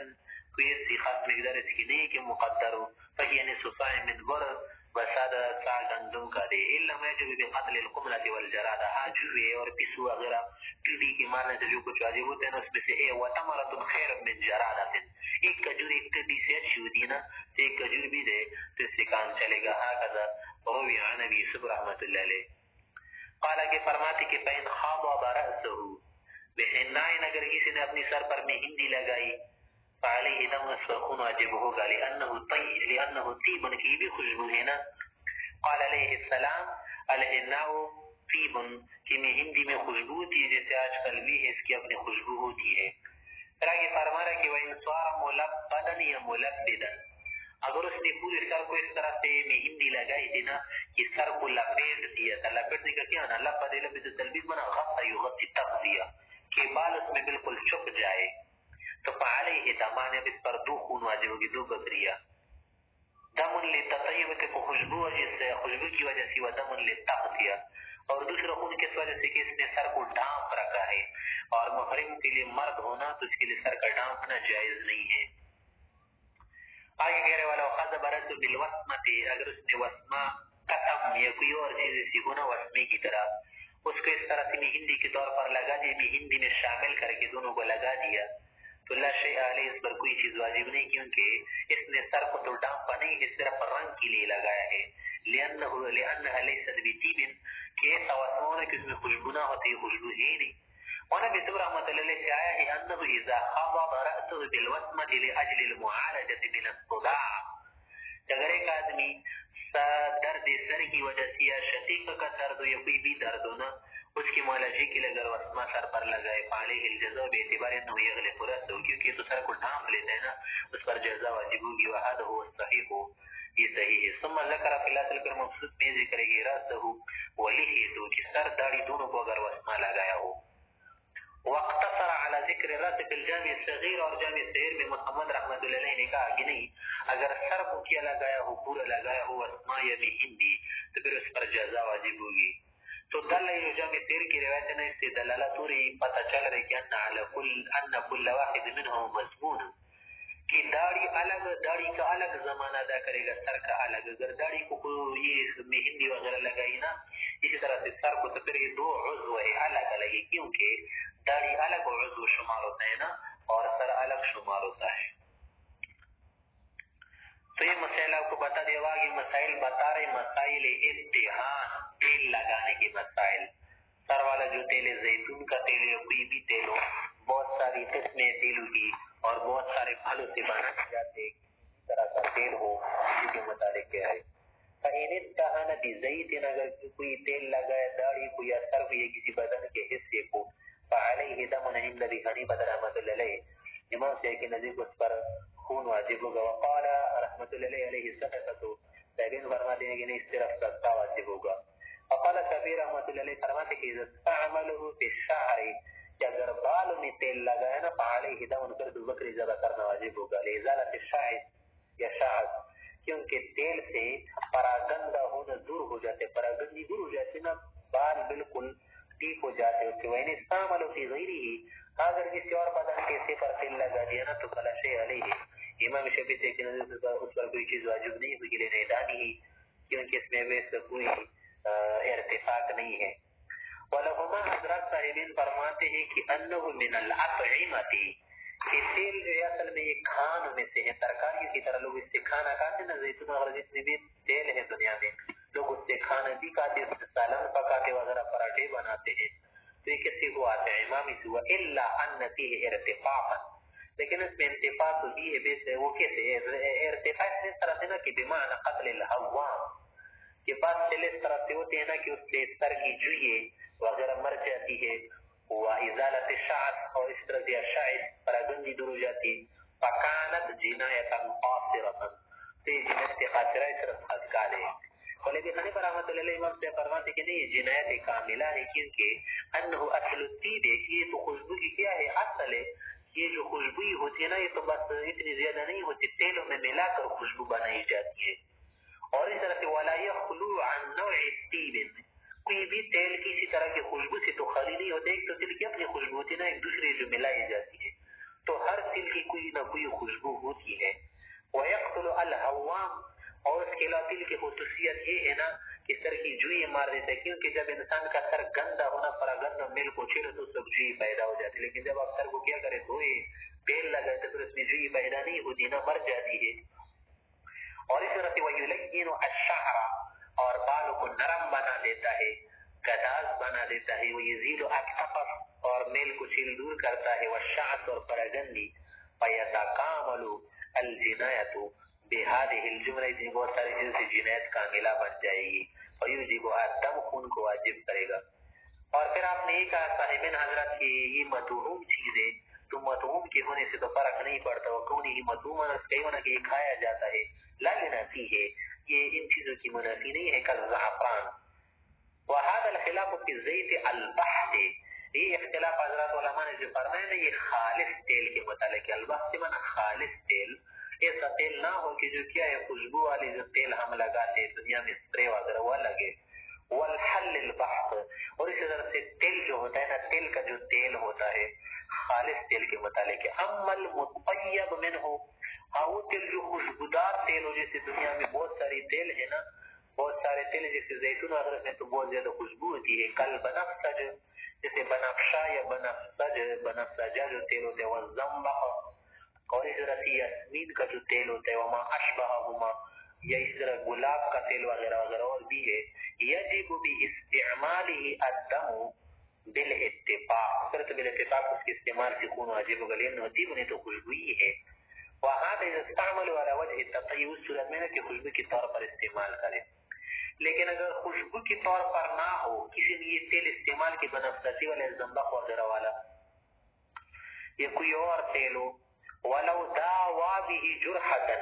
کوئی ایسی خاص مقدار اس کی نہیں کہ مقدر ہو، فہی نصف صاع من بر، بسادہ سا گندم کا دے. الا ما یجب بقتل القملة والجرادہ، جوئے اور پسو وغیرہ ٹڈی کے مارنے سے جو کچھ واجب ہوتے ہیں نا اس میں سے وتمرۃ خیر من جرادہ، ایک کھجور ایک ٹڈی سے اچھی ہوتی ہے نا، ایک کھجور بھی دے تو اس سے کام چلے گا. ہکذا روی عن ابی یوسف رحمۃ اللہ علیہ قال کہ فرماتے کہ فإن خاضب رأسه بحناء، اگر کسی نے اپنی سر پر مہندی لگائی، فعلیہ دم، اس پر خون واجب ہوگا. لأنه طیب، کی بھی خوشبو ہے نا. قال علیہ السلام الحناء طیب، کہ مہندی میں خوشبو تھی، جیسے آج کل بھی اس کی اپنی خوشبو ہوتی ہے. پھر آگے فرما رہا کہ وَإِنْ صَارَ مُلَبَّدًا یا مُلَبِّدًا، اگر اس نے پورے سر کو اس طرح سے مہندی لگائی تھی نا کہ سر کو لپیٹ دیا تھا. لپیٹنے کا کیا نا، لبد لبد تلبید بنا غطا یغطی تغطیہ، کہ بال اس میں بالکل چھپ جائے. تو فعلیہ دمان، اب اس پر دو خون واجب ہوگی، دو بکریاں. دم للتطیب، کو خوشبو کی وجہ سے، ودم للتغطیہ، اور دوسرا خون کس وجہ سے کہ اس نے سر کو ڈھانپ رکھا ہے، اور محرم کے لیے مرد ہونا تو اس کے لیے سر کا ڈھانپنا جائز نہیں ہے۔ آگے کہہ رہے والا خاص برت بالوسمت، اگر اس نے وسمہ قسم یا کوئی اور چیز اسی ہونا وسمے کی طرح اس کو اس طرح سے ہندی کے طور پر لگا دی، بھی ہندی میں شامل کر کے دونوں کو لگا دیا تو لا شیء علیہ، اس پر کوئی چیز واجب نہیں، کیونکہ اس نے سر کو تو ڈانپا نہیں ہے، صرف رنگ کے لیے لگایا ہے، لأنها ليست بطيب، کہ ایسا وسمہ ہونا کہ اس میں خوشبو نہ ہوتی، خوشبو ہی نہیں۔ ونبی صلی رحمۃ اللہ علیہ سے آیا ہے انه اذا خضب رأسه بالوسمة لأجل المعالجة من الصداع، اگر ایک آدمی درد سر کی وجہ سے یا شقیق کا درد یا کوئی بھی درد ہونا اس کی معالجے کے لیے اگر وسمہ سر پر لگائے فعلیہ الجزاء باعتبار انه یغلق رأسه، کیونکہ تو سر کو ڈھانپ لیتا ہے نا، اس پر جزا واجب ہوگی، وهذا هو الصحیح، یہ صحیح ہے۔ ثم ذکر فی الاصل، پھر مقصود میں ذکر ہے رأسه ولحیته، کہ سر داڑھی دونوں کو اگر وسمہ لگایا ہو۔ واقتصر على ذکر الرأس فی الجامع الصغیر، اور جامع صغیر میں محمد رحمۃ اللہ علیہ نے کہا کہ نہیں، اگر سر کو کیا لگایا ہو، پورا لگایا ہو وسمہ یا بھی ہندی، تو پھر اس پر جزا واجب ہوگی۔ تو دل جامع صغیر کی روایت نے اس سے دلالت ہو رہی، پتہ چل رہی کہ ان کل واحد منهم مسمون، کہ داڑھی الگ، داڑھی کا الگ زمانہ ادا کرے گا، سر کا الگ۔ اگر داڑھی کو یہ مہندی وغیرہ لگائی نا اسی طرح سے سر کو، تو پھر یہ دو عضو ہے الگ الگ ہے، کیونکہ داڑھی الگ عضو شمار ہوتا ہے نا، اور سر الگ شمار ہوتا ہے۔ تو یہ مسائل آپ کو بتا دے گا، یہ مسائل بتا رہے مسائل امتحان، تیل لگانے کے مسائل۔ سر والا جو تیل ہے، زیتون کا تیل ہے، کوئی بھی تیل ہو، بہت ساری قسمیں تیلوں کی اور بہت سارے پھلوں سے بنائے جاتے، کسی طرح کا تیل ہو اسی کے متعلق کیا ہے۔ فَإِنِ اتَّهَنَ بِزَيْتٍ، اگر کوئی تیل لگائے داڑھی کو یا سر کو یا کسی بدن کے حصے کو، فَعَلَيْهِ دَمٌ عِنْدَ أَبِي حَنِيفَةَ رحمۃ اللہ علیہ، امام سے کہ نزدیک اس پر خون واجب ہوگا۔ وقال رحمۃ اللہ علیہ صدقۃ، تابعین فرماتے ہیں کہ نہیں، صرف صدقہ واجب ہوگا۔ وقال کبیر رحمۃ اللہ علیہ فرماتے ہیں کہ اذا استعمله في الشعر، کہ اگر بال میں تیل لگائے نا فعلیہ دم، پھر دو بکری ذبح کرنا واجب ہوگا، لازالۃ الشعث یا شعث، کیونکہ تیل سے پراگندہ ہونا دور ہو جاتے، پراگندی دور ہو جاتی نا، بال بالکل ٹھیک ہو جاتے اس کے۔ وَإِنِ اسْتَعْمَلُوا فِي غَيْرِهِ، اگر کسی اور بدن کے حصے پر تیل لگا دیا نا تو فلا شیء علیہ، امام شافعی سے کہ اس پر کوئی چیز واجب نہیں ہوگی، لِانْعِدَامِهِ، کیونکہ اس میں ویسے کوئی ارتفاق نہیں ہے۔ وَلَهُمَا، حضرات صاحبین فرماتے ہیں کہ أَنَّهُ مِنَ الْأَطْعِمَةِ، یہ تیل جو ہے اصل میں یہ کھانوں میں سے ہے، ترکاریوں کی طرح لوگ اس سے کھانا کھاتے نا، زیتون وغیرہ جتنے بھی تیل ہے دنیا میں لوگ اس سے کھانا بھی کھاتے، اس سے سالن پکاتے وغیرہ، پراٹھے بناتے ہیں، تو یہ کسی کو آتے ہیں امام سے ہوا الا ان فيه ارتفاعا، لیکن اس میں ارتفاع تو بھی ہے، بیسے وہ کیسے ارتفاع اس طرح سے نا کہ بمعنی قتل الحوام، کہ بعض تیل اس طرح سے ہوتے ہیں نا کہ اس سے سر کی جوئیں وغیرہ مر جاتی ہے، وازالت الشعث، اور اس طرح سے شعث پراگندی دور ہو جاتی، فکانت جنایتا قاصرتا، تو یہ جنایت قاصرہ صرف خدکار ہے۔ ولیکن حنیفہ رحمۃ اللہ علیہ امام سے فرماتے کہ نہیں، یہ جنایت کاملہ ہے، کیونکہ انہ اصل الطیب، یہ تو خوشبو کی کیا ہے، اصل ہے، یہ جو خوشبو ہوتی ہے نا، یہ تو بس اتنی زیادہ نہیں ہوتی، تیلوں میں ملا کر خوشبو بنائی جاتی ہے۔ اور اس طرح سے ولا یخلو عن نوع الطیب، کوئی بھی تیل کسی طرح کی خوشبو سے تو خالی نہیں ہوتا، ایک تو تیل کی اپنی خوشبو ہوتی ہے نا، ایک دوسرے جو ملائی جاتی ہے، تو ہر تیل کی کوئی نہ کوئی خوشبو ہوتی ہے۔ وَيَقْتُلُ الْحَوَّامُ، اور اس کے علاوہ تیل کی خصوصیت یہ ہے نا کہ سر کی جوئی مار دیتا ہے، کیونکہ جب انسان کا سر گندا ہونا، پراگندہ میل کو چھیڑے تو سب جوئی پیدا ہو جاتی، لیکن جب آپ سر کو کیا کرے دھوئے، تیل لگائے تو پھر اس میں جوئی پیدا نہیں ہوتی نا، مر جاتی ہے۔ اور اس طرح سے وَيُلَيِّنُ الشَّعْرَ، اور بالوں کو نرم بنا دیتا ہے، گداز بنا دیتا ہے، وَيُزِيلُ الْعَقْفَ، اور میل کو چھیل دور کرتا ہے، وَالشَّعْث، اور پراگندی، فَيَتَكَامَلُ الْجِنَایَةُ بِهَذِهِ الْجُمْلَةِ، بہت ساری چیزوں سے جنایت کاملہ بن جائے گی، وَيُوجِبُ الدَّمَ، خون کو واجب کرے گا۔ اور پھر آپ نے یہ کہا صاحبین حضرات کہ یہ مطعوم چیز ہے، تو مطعوم کے ہونے سے تو فرق نہیں پڑتا، وَكُونِهِ مطعوما، کہیں ہونا کہ یہ کھایا جاتا ہے، لا ينافی ہے، یہ ان چیزوں کی منافی نہیں ہے، كالزعفران۔ وهذا الخلاف في الزيت البحث، یہ اختلاف حضرات علماء نے جو فرمایا نا یہ خالص تیل کے متعلق ہے، البحث معنی خالص تیل، ایسا تیل نہ ہو کہ جو کیا ہے خوشبو والی جو تیل ہم لگاتے دنیا میں اسپرے وغیرہ وہ لگے، والحل البحث، اور اسی طرح سے تل جو ہوتا ہے نا، تل کا جو تیل ہوتا ہے خالص تیل کے متعلق ہے. اما المطیب منہ، وہ تیل جو خوشبودار تیل ہو، جیسے دنیا میں بہت ساری تیل ہے نا، بہت سارے تیل جیسے زیتون وغیرہ میں تو بہت زیادہ خوشبو ہوتی ہے، کل بنفسج جیسے بنفشا یا بنفسجا جو تیل ہوتے ہیں، والزنبق، اور اس طرح سے یاسمین کا جو تیل ہوتا ہے، وما اشبہہما، یا اس طرح گلاب کا تیل وغیرہ وغیرہ اور بھی ہے. یجب باستعمالہ الدم بالاتفاق، صرف بالاتفاق اس کے استعمال سے خون واجب ہوگا، لأنه طیب نہیں تو خوشبوئی ہے. وہذا اذا استعملوا على وجه التطیب، اس صورت میں نا کہ خوشبو کے طور پر استعمال کریں. لیکن اگر خوشبو کے طور پر نہ ہو، کسی نے یہ تیل استعمال کی بنفسجی والا زنبق وغیرہ والا یا کوئی اور تیل ہو، ولو داوا به جرحة،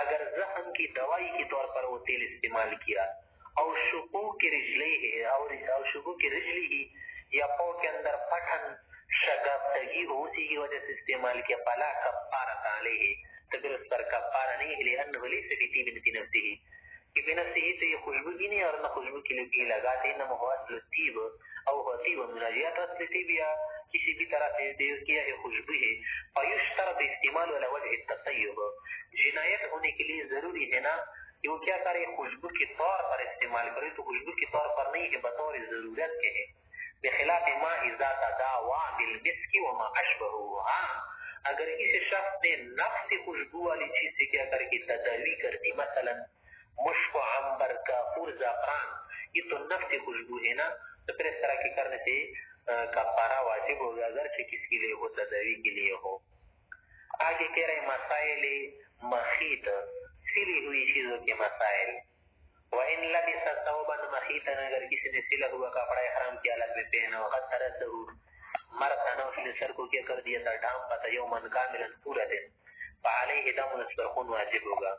اگر زخم کی دوائی کے طور پر وہ تیل استعمال کیا، او شقوق رجلیہ، او شقوق رجلیہ، یا پاؤں کے اندر پٹھن شگافتگی ہو، اسی کی وجہ سے استعمال کیا، فلا کفارۃ علیہ، تو پھر اس پر کفارہ نہیں ہے، لأنہ لیس بطیب فی نفسہ، کہ بنفسہ تو یہ خوشبو بھی نہیں اور نہ خوشبو کے لیے لگاتے، انما هو اصل الطیب او هو طیب من اجیات اصل طیب، یا کسی بھی طرح سے دیو کیا ہے خوشبو ہے. فیشترط استعمال على وجه التطیب، جنایت ہونے کے لیے ضروری ہے نا کہ وہ کیا کرے، خوشبو کے طور پر استعمال کرے، تو خوشبو کے طور پر نہیں ہے، بطور ضرورت کے ہے. بخلاف ما اذا تداوا بالمسک وما اشبهه، اگر اس شخص نے نفس خوشبو والی چیز سے کیا کر کے تداوی کر دی، مثلا مشک و عنبر، کافور، زعفران، یہ تو نفس خوشبو ہے نا، تو پھر اس طرح کے کرنے سے کفارہ واجب ہوگا، اگرچہ کس کے لیے ہو، تداوی کے لیے ہو. آگے کہہ رہے مسائل مخیط، سلی ہوئی چیزوں کے مسائل. وَإِن لَبِسَ ثَوْبًا مَخِيطًا، اگر کسی نے سلا ہوا کپڑا احرام کی حالت میں پہنا، وقد ترسه مرتنا، اس نے سر کو کیا کر دیا تھا، ڈھانپ تھا، یومن کاملا، پورا دن، فعلیہ دم، اس پر خون واجب ہوگا.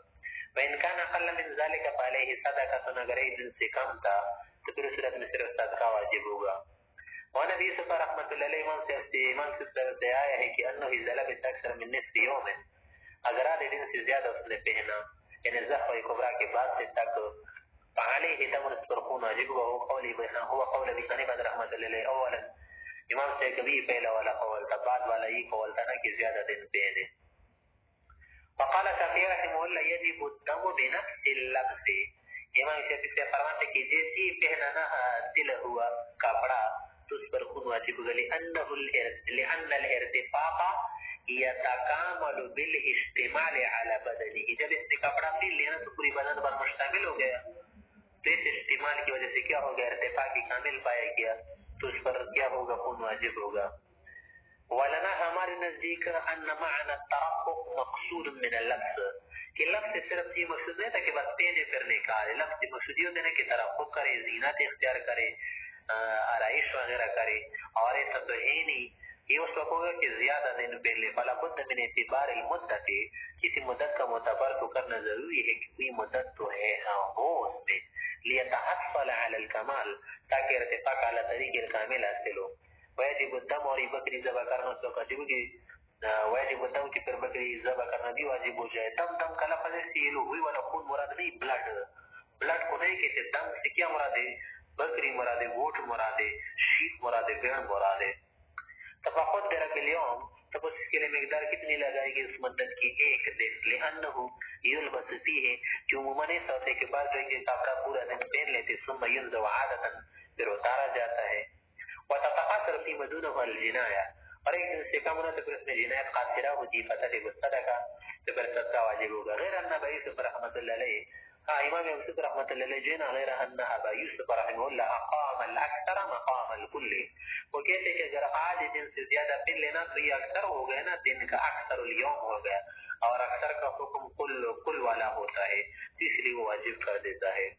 وَإِن كَانَ أَقَلَّ مِنْ ذَلِكَ فَعَلَيْهِ صَدَقَةٌ، اگر ایک دن سے کم تھا تو پھر اس صورت میں صرف صدقہ واجب ہوگا. ونبی یوسف رحمۃ اللہ علیہ امام سے طرف سے آیا ہے کہ انه اذا لبس اکثر من نصف یوم، اگر آدھے دن سے زیادہ اس نے پہنا، یعنی زخم کبریٰ کے بعد سے تک، فعلیہ دم، اس پر خون واجب ہوگا. هو قول ابی حنیفہ رحمۃ اللہ علیہ اولا، امام سے کبھی پہلا والا قول تھا، بعد والا یہ قول تھا نا کہ زیادہ دن پہنے. وقال شافعی رحمہ اللہ یجب الدم بنفس اللبس، امام شافعی سے فرماتے کہ جیسے پہنا نا سلا ہوا کپڑا تو اس پر خون واجب ہوگا، لأن الارتفاق یتکامل بالاجتماع علی بدنہ، جب اس نے کپڑا پہن لیا تو پوری بدن پر مشتمل ہو گیا، تو اس استعمال کی وجہ سے کیا ہو گیا، ارتفاق کامل پایا گیا، تو اس پر کیا ہوگا، خون واجب ہوگا. ولنا ہمارے نزدیک ان معنی الترفق مقصود من اللبس، کہ لفظ صرف یہ مقصود نہیں تھا کہ بس پہنے پھرنے کا، لفظ مقصود یہ ہوتا ہے کہ ترفق کرے، زینت اختیار کرے، آرائش وغیرہ کرے، اور ایسا تو ہے نہیں. یہ اس وقت ہوگا کہ زیادہ دن پہلے، فلا بد من اعتبار المدت، کسی مدت کا معتبر تو کرنا ضروری ہے کہ کوئی مدت تو ہے ہو اس میں، لیتحصل علی الکمال، تاکہ ارتفاق اعلی طریق الکامل حاصل ہو. ویجب الدم، اور یہ بکری ذبح کرنا اس وقت واجب ہوگی، ویجب الدم کی پھر بکری ذبح کرنا بھی واجب ہو جائے. دم دم کا لفظ ہے سیل ہوئی والا خون مراد نہیں، بلڈ کو نہیں کہتے. دم سے کیا مراد ہے، بکری مراد ہے، گوٹ مراد ہے، شیپ مراد ہے، بھیڑ مراد ہے. تفقد درب اليوم، تب اس کے لیے مقدار کتنی لگائے گی، اس مدت کی ایک دن، لأنه يلبس فيه، جو عموماً ایسا ہوتا ہے کہ بعض لوگ یہ کپڑا پورا دن پہن لیتے، ثم ينزع عادتا، پھر اتارا جاتا ہے. وتتقاصر فيما دونه الجناية، اور ایک دن سے کم ہونا تو پھر اس میں جنایت قاصرہ ہوتی، فتجب الصدقہ، تو پھر صدقہ واجب ہوگا. غیر ان ابا یوسف رحمۃ اللہ علیہ، امام یوسف رحمۃ اللہ علیہ جینا، غیر ان ابا یوسف رحمہ اللہ اقام الاکثر مقام الکل، وہ کہتے کہ اگر آج دن سے زیادہ پہن لینا تو یہ اکثر ہو گیا نا، دن کا اکثر اليوم ہو گیا، اور اکثر کا حکم کل والا ہوتا ہے، اس لیے وہ واجب کر دیتا ہے.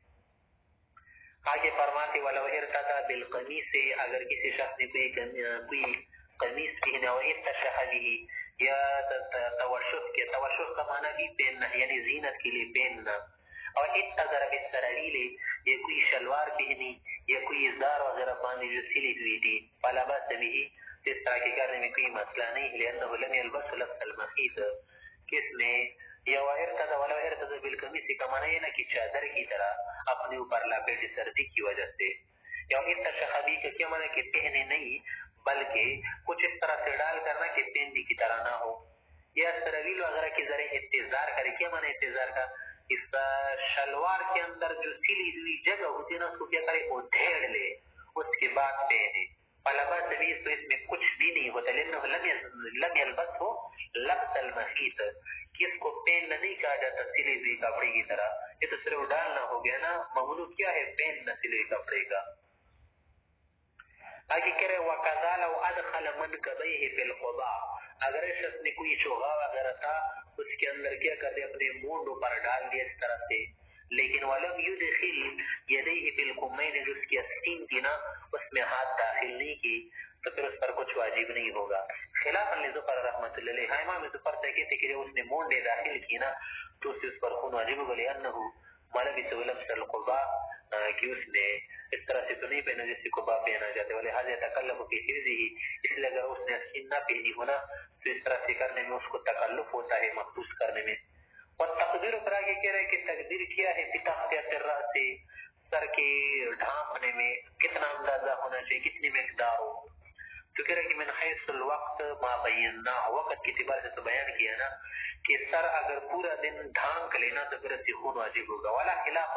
آگے فرماتے ولو ارتدى بالقمیص، اگر کسی شخص نے کوئی قمیص پہنا، اور ارتشح به، یا توشح کے، توشح کا معنی بھی پہننا، یعنی زینت کے لیے پہننا، اور اتذر بالسراویل، یا کوئی شلوار پہنی یا کوئی ازار وغیرہ باندھی جو سلی ہوئی تھی، فلا باس به، اس طرح کے کرنے میں کوئی مسئلہ نہیں، لأنه لم يلبس لبس المخيط، کہ اس نے یا ارتد ولو ارتد بالقمیص کا معنی ہے نا کہ چادر کی طرح اپنے اوپر لپیٹے سردی کی وجہ سے. یا ارتشخبی کا کیا معنی کہ پہنے نہیں بلکہ کچھ اس طرح سے ڈال کرنا کہ پہننے کی طرح نہ ہو. یا سرویل وغیرہ کی ذرا انتظار کرے. کیا معنی انتظار کا؟ اس شلوار کے اندر جو سلی ہوئی جگہ ہوتی ہے نا اس کو کیا کرے وہ دھیڑ لے اس کے بعد پہنے. علامہ سبیز تو اس میں کچھ بھی نہیں ہوتا لیکن لم یلبس ہو لبس المخیط کہ اس کو پہننا نہیں کہا جاتا سلی ہوئی کپڑے کی طرح. یہ تو صرف ڈالنا ہو گیا نا. ممنوع کیا ہے پہننا سلی کپڑے کا. آگے کہہ رہے وَقَذَا لَوْ أَدْخَلَ مَنْكَبَيْهِ فِي الْقُضَاء اگر اس شخص نے کوئی چوغا وغیرہ تھا اس کے اندر کیا کر دے اپنے مونڈوں پر ڈال دیا اس طرح سے لیکن وَلَمْ يُدْخِلْ يَدَيْهِ فِي الْقُمَّيْنِ جو اس کی استین تھی نا اس میں ہاتھ داخل نہیں کی تو پھر اس پر کچھ واجب نہیں ہوگا. خلاف لزفر رحمۃ اللہ علیہ. امام زفر کہتے کہ جب اس نے مونڈے داخل کی نا تو اس پر خون واجب ہوگا لأنه ملبس لبس القباء کہ اس نے اس طرح سے تو نہیں پہنا جس سے قباء پہنا جاتا ہے. ولہذا تکلف فی حفظه اس لیے اگر اس نے استین نہ پہنی ہونا تو اس طرح سے کرنے میں اس کو تکلف ہوتا ہے محفوظ کرنے میں. اور تقدیر پر آگے کہہ رہے کہ تقدیر کیا ہے بتخفیت الراس سر کے ڈھانپنے میں کتنا اندازہ ہونا چاہیے کتنی مقدار ہو. تو کہہ رہے کہ من حیث الوقت ما بینا وقت کی اعتبار سے تو بیان کیا نا کہ سر اگر پورا دن ڈھانک لینا تو پھر اس سے خون واجب ہوگا. ولا خلاف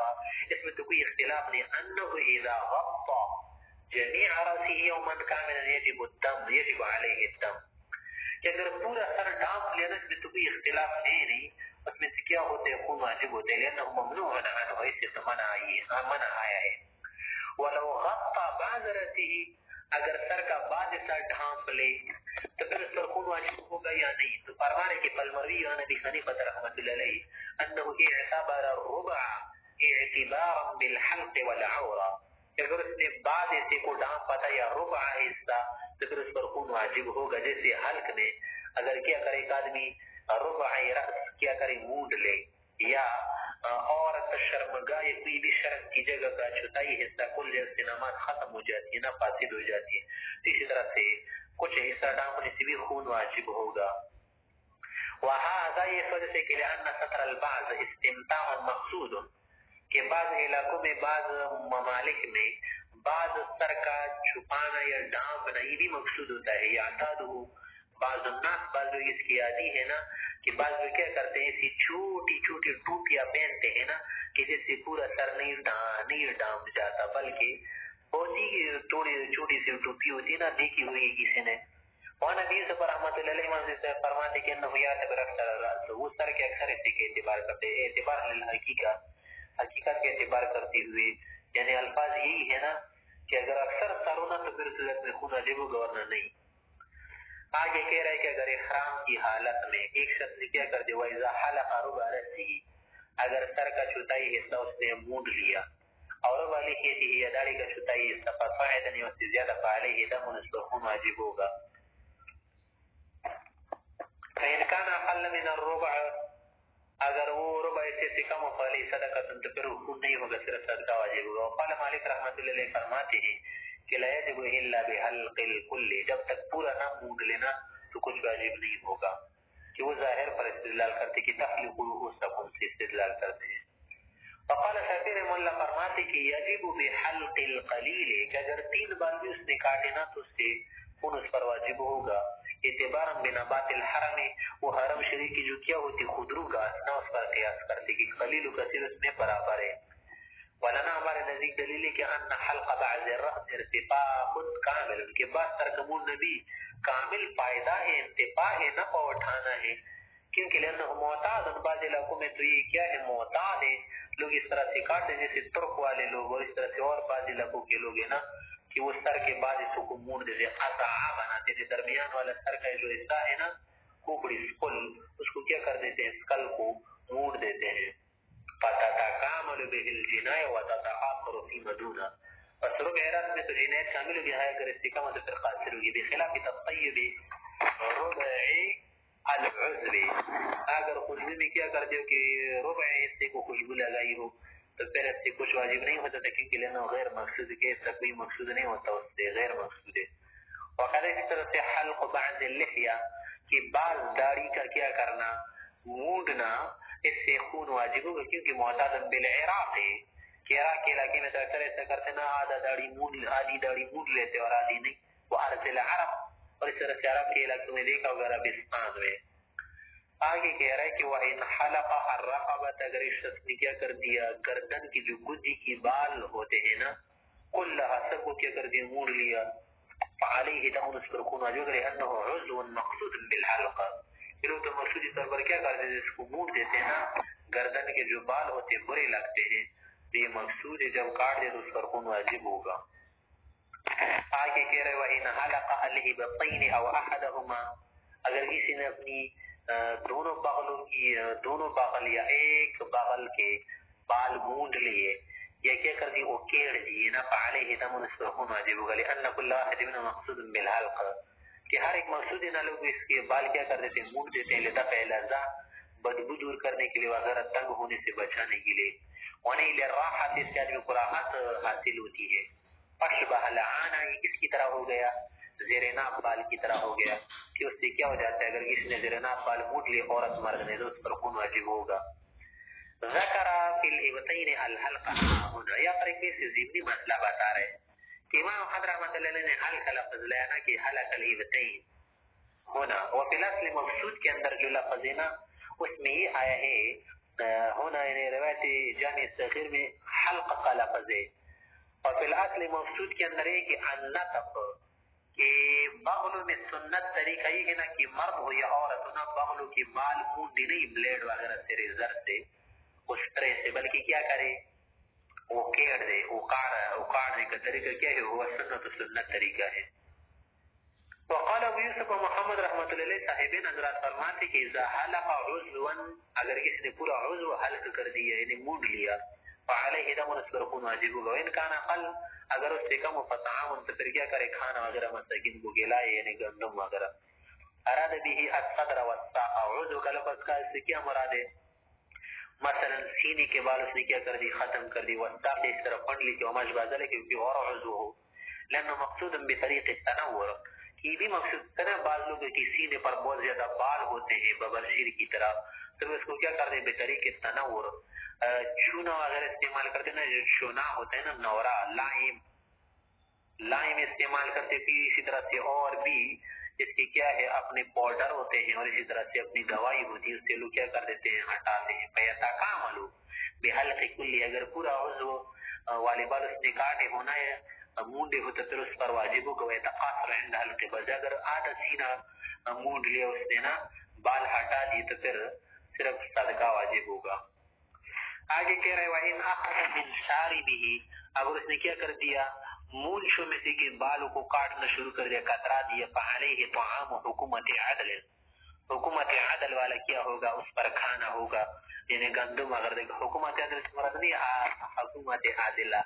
اس میں تو کوئی اختلاف نہیں انه اذا غطى جميع راسه يوما كاملا يجب الدم يجب عليه الدم کہ اگر پورا سر ڈھانپ لینا اس میں تو کوئی اختلاف ہے نہیں. اس میں سے کیا ہوتے ہیں خون واجب ہوتے ہیں لأنه ممنوع عنه اس سے منع آیا ہے. ولو غطى بعض راسه اگر سر کا بعض حصہ ڈھانپ لے تو پھر اس پر خون واجب ہوگا یا نہیں. تو فرمانے کے فالمروی عن ابی حنیفہ رحمۃ اللہ علیہ انه اعتبر الربع اعتبارا بالحلق والعورة اگر اس نے بعض حصے کو ڈھانپا تھا یا ربع حصہ تو پھر اس پر خون واجب ہوگا. جیسے حلق نے اگر کیا کرے ایک آدمی ربع رأس کیا کرے مونڈ لے یا عورت شرمگاہ یا کوئی بھی شرم کی جگہ کا چھتائی حصہ کل جیسے نماز ختم ہو جاتی ہے نا فاسد ہو جاتی ہے. اسی طرح سے کچھ حصہ ڈھانپنے سے بھی خون واجب ہوگا. وہذا یہ وجہ سے کہ لأن ستر البعض استمتاع مقصود کہ بعض علاقوں میں بعض ممالک میں بعض سر کا چھپانا یا ڈھانپنا یہ بھی مقصود ہوتا ہے. یعتادہ بعض الناس بعض لوگ اس کی عادی ہے نا کہ بعض لوگ کیا کرتے ہیں ایسی چھوٹی چھوٹی ٹوپیاں پہنتے ہیں نا کہ جس سے پورا سر نہیں ڈھانپ جاتا بلکہ بہت ہی تھوڑی چھوٹی سی ٹوپی ہوتی ہے نا دیکھی ہوئی کسی نے. وہاں نبی صلی رحمۃ اللہ علیہ فرماتے کہ انه يعتبر اکثر الراس وہ سر کے اکثر حصے کے اعتبار کرتے ہیں اعتبار حقیقت کے اعتبار کرتے ہوئے یعنی الفاظ یہی ہے نا کہ اگر اکثر سر ہونا تو پھر صورت میں خون واجب ہوگا ورنہ نہیں. آگے کہہ رہے کہ اگر احرام کی حالت میں ایک شخص نے کیا کر دیا وَإِذَا حَلَقَ رُبَعَ رَأْسِهِ اگر سر کا چھٹائی حصہ اس نے مونڈ لیا اور والی کہتی ہے داڑھی کا چھٹائی حصہ فَصَاعِدًا یا اس سے زیادہ فَعَلَيْهِ دَمٌ اس پر خون واجب ہوگا. فَإِنْ كَانَ أَقَلَّ مِنَ الرُّبَعِ اگر وہ ربع حصے سے کم ہو فَعَلَيْهِ صَدَقَةٌ تو پھر خون نہیں ہوگا صرف صدقہ واجب ہوگا. وقال مالک رحمۃ اللہ علیہ فرماتے ہیں کہ لا يجب الا بحلق الكل جب تک پورا نہ مونڈ لینا تو کچھ واجب نہیں ہوگا کہ وہ ظاہر پر استدلال کرتے کہ تخلیق رؤوسکم سے استدلال کرتے ہیں. فقال شافعی رحمۃ اللہ فرماتے کہ یجب بحلق القلیل کہ اگر 3 بار بھی اس نے کاٹے نا تو اس سے خون اس پر واجب ہوگا اعتبارا بنبات الحرم وہ حرم شریف کی جو کیا ہوتی خودرو کا نہ اس پر قیاس کرتے کہ قلیل و کثیر اس میں برابر ہے. ولنا ہمارے نزدیک دلیل ہے کہ ان حلق بعض الرأس ارتفاع کامل کے بعد ترکمون نبی کامل فائدہ ہے انتفاع ہے نفع اٹھانا ہے کیونکہ لأنه معتاد بعض علاقوں میں تو یہ کیا ہے معتاد ہے لوگ اس طرح سے کاٹتے جیسے ترک والے لوگ اور اس طرح سے اور بعض علاقوں کے لوگ ہیں نا کہ وہ سر کے بعد حصوں کو موڑ دیتے قطع بناتے تھے درمیان والا سر کا جو حصہ ہے نا کوکڑی سکل اس کو کیا کر دیتے ہیں سکل کو موڑ دیتے ہیں. فتتکامل به الجنایہ وتتآخر فیما دونہ بس ربع راس میں تو جنایت شامل ہوگی ہے اگر استقامہ تو پھر قاصر ہوگی بخلاف تطیب ربع العضو اگر خوشبو میں کیا کر دیو کہ ربع حصے کو خوشبو لگائی ہو تو پھر اس سے کچھ واجب نہیں ہوتا تھا کیونکہ لینا غیر مقصود کہ اس کا کوئی مقصود نہیں ہوتا اس سے غیر مقصود ہے. وقال اس طرح سے حلق بعض اللحیہ کہ بعض داڑھی کا کیا کرنا مونڈنا اس سے خون واجب ہوگا، کیونکہ معتاد بالعراق ہے کہ عراق کے علاقے میں تو اکثر ایسا کرتے نا، آدھی داڑھی مونڈ لیتے اور آدھی نہیں، وہ ارسل عرب، اور اس طرح سے عرب کے علاقوں میں دیکھا ہوگا عربستان میں۔ آگے کہہ رہا ہے کہ وَإِنْ حَلَقَ الرَّقَبَةَ، اگر اس شخص نے کیا کر دیا گردن کی جو گدی کی بال ہوتے ہیں نا، كلها سب کو کیا کر دیا مونڈ لیا، فعليه دم، اس پر خون واجب ہے، انه عضو مقصود بالحلقہ، پھر وہ تو مقصودی طور پر کیا کرتے ہیں، اس کو مونڈ دیتے ہیں نا، گردن کے جو بال ہوتے ہیں برے لگتے ہیں، تو یہ مقصود ہے، جب کاٹ دے تو اس پر خون واجب ہوگا۔ آگے کہہ رہے وَإِنْ حَلَقَ الْإِبْطَيْنِ أَوْ أَحَدَهُمَا، اگر کسی نے اپنی دونوں بغل یا ایک بغل کے بال مونڈ لیے یا کیا کر دی وہ کیڑ دیے نا، فعلیہ دم، اس پر خون واجب ہوگا، لأن كل واحد منهم مقصود بالحلق، کہ ہر ایک مقصود نہ لوگ اس کے بال کیا کر دیتے ہیں مونڈ دیتے ہیں، لدفع الاذى، بدبو دور کرنے کے لیے وغیرہ، تنگ ہونے سے بچانے کے لیے، ونیل الراحة، اس سے آدمی کو راحت حاصل ہوتی ہے۔ اشبہ العانہ، یہ کس کی طرح ہو گیا، زیرناب بال کی طرح ہو گیا، کہ اس سے کیا ہو جاتا ہے اگر کسی نے زیرناب بال مونڈ لیے عورت مرد نے تو اس پر خون واجب ہوگا۔ ذکر فی الابطین الحلقہ، ہونا یا پر ایک سے ضمنی مسئلہ بتا رہے کہ امام احمد رحمۃ اللہ علیہ نے حلق لفظ لیا نا کہ حلق الابطین ہونا، وفی الاصل مقصود کے اندر جو لفظ ہے نا اس میں یہ آیا ہے ہونا، یعنی روایت جامع صغیر میں حلق کا لفظ ہے، اور فی الاصل مقصود کے اندر ہے کہ النطق، کہ بغلوں میں سنت طریقہ یہ ہے نا کہ مرد ہو یا عورت ہو نا، بغلوں کی بال مونڈی نہیں بلیڈ وغیرہ سے ریزر سے اس طرح سے، بلکہ کیا کرے وہ کیڑ دے، اکاڑنے کا طریقہ کیا ہے، وہ سنت طریقہ ہے۔ وقال ابو یوسف و محمد رحمۃ اللہ علیہ صاحبین حضرات فرماتے کہ اذا حلق عضوا، اگر کسی نے پورا عضو حلق کر دیا یعنی مونڈ لیا، فعلیہ دم، اس پر خون واجب ہوگا، ان کان اقل، اگر اس سے کم، فطعام، تو پھر کیا کرے کھانا وغیرہ مساکین کو کھلائے، یعنی گندم وغیرہ۔ اراد به الصدر والساق، عضو کا لفظ کا اس سے کیا مراد ہے، مثلا سینے کے بال اس نے کیا کر دی ختم کر دی، والساق اس طرح پڑھ لی کہ وما اشبہ ذلک، کیونکہ اور عضو ہو، لانه مقصود بطریق التنور، یہ بھی مقصود ہے نا، بعض لوگوں کی سینے پر بہت زیادہ بال ہوتے ہیں ببرشیر کی طرح، تو اس کو کیا کرتے ہیں بطریق التنور، چونا وغیرہ استعمال کرتے ہیں نا، جو چونا ہوتا ہے نا، نورا، لائم استعمال کرتے، پھر اسی طرح سے اور بھی اس کی کیا ہے اپنے پاؤڈر ہوتے ہیں، اور اسی طرح سے اپنی دوائی ہوتی ہے، اس سے لوگ کیا کر دیتے ہیں ہٹاتے ہیں، فیتکاملوا بحلق کلی، اگر پورا عضو والے بال اس نے کاٹے ہونا ہے مونڈے ہوتے پھر اس پر واجب ہوگا، ویتقاصر عند حلق بس، اگر آدھا سینہ مونڈ لیا اس نے نا، بال ہٹا دیے تو پھر صرف صدقہ واجب ہوگا۔ آگے کہہ رہے وَإِنْ أَخَذَ مِنْ شَارِبِهِ، اگر اس نے کیا کر دیا مونچھوں میں سے کہ بالوں کو کاٹنا شروع کر دیا، کترا دیا، فَعَلَيْهِ طَعَامُ حُکُومَةِ عَدْلٍ، حکومت عدل والا کیا ہوگا، اس پر کھانا ہوگا، یعنی گندم اگر دیکھو حکومت عدل سے مراد نہیں حکومت عادلہ،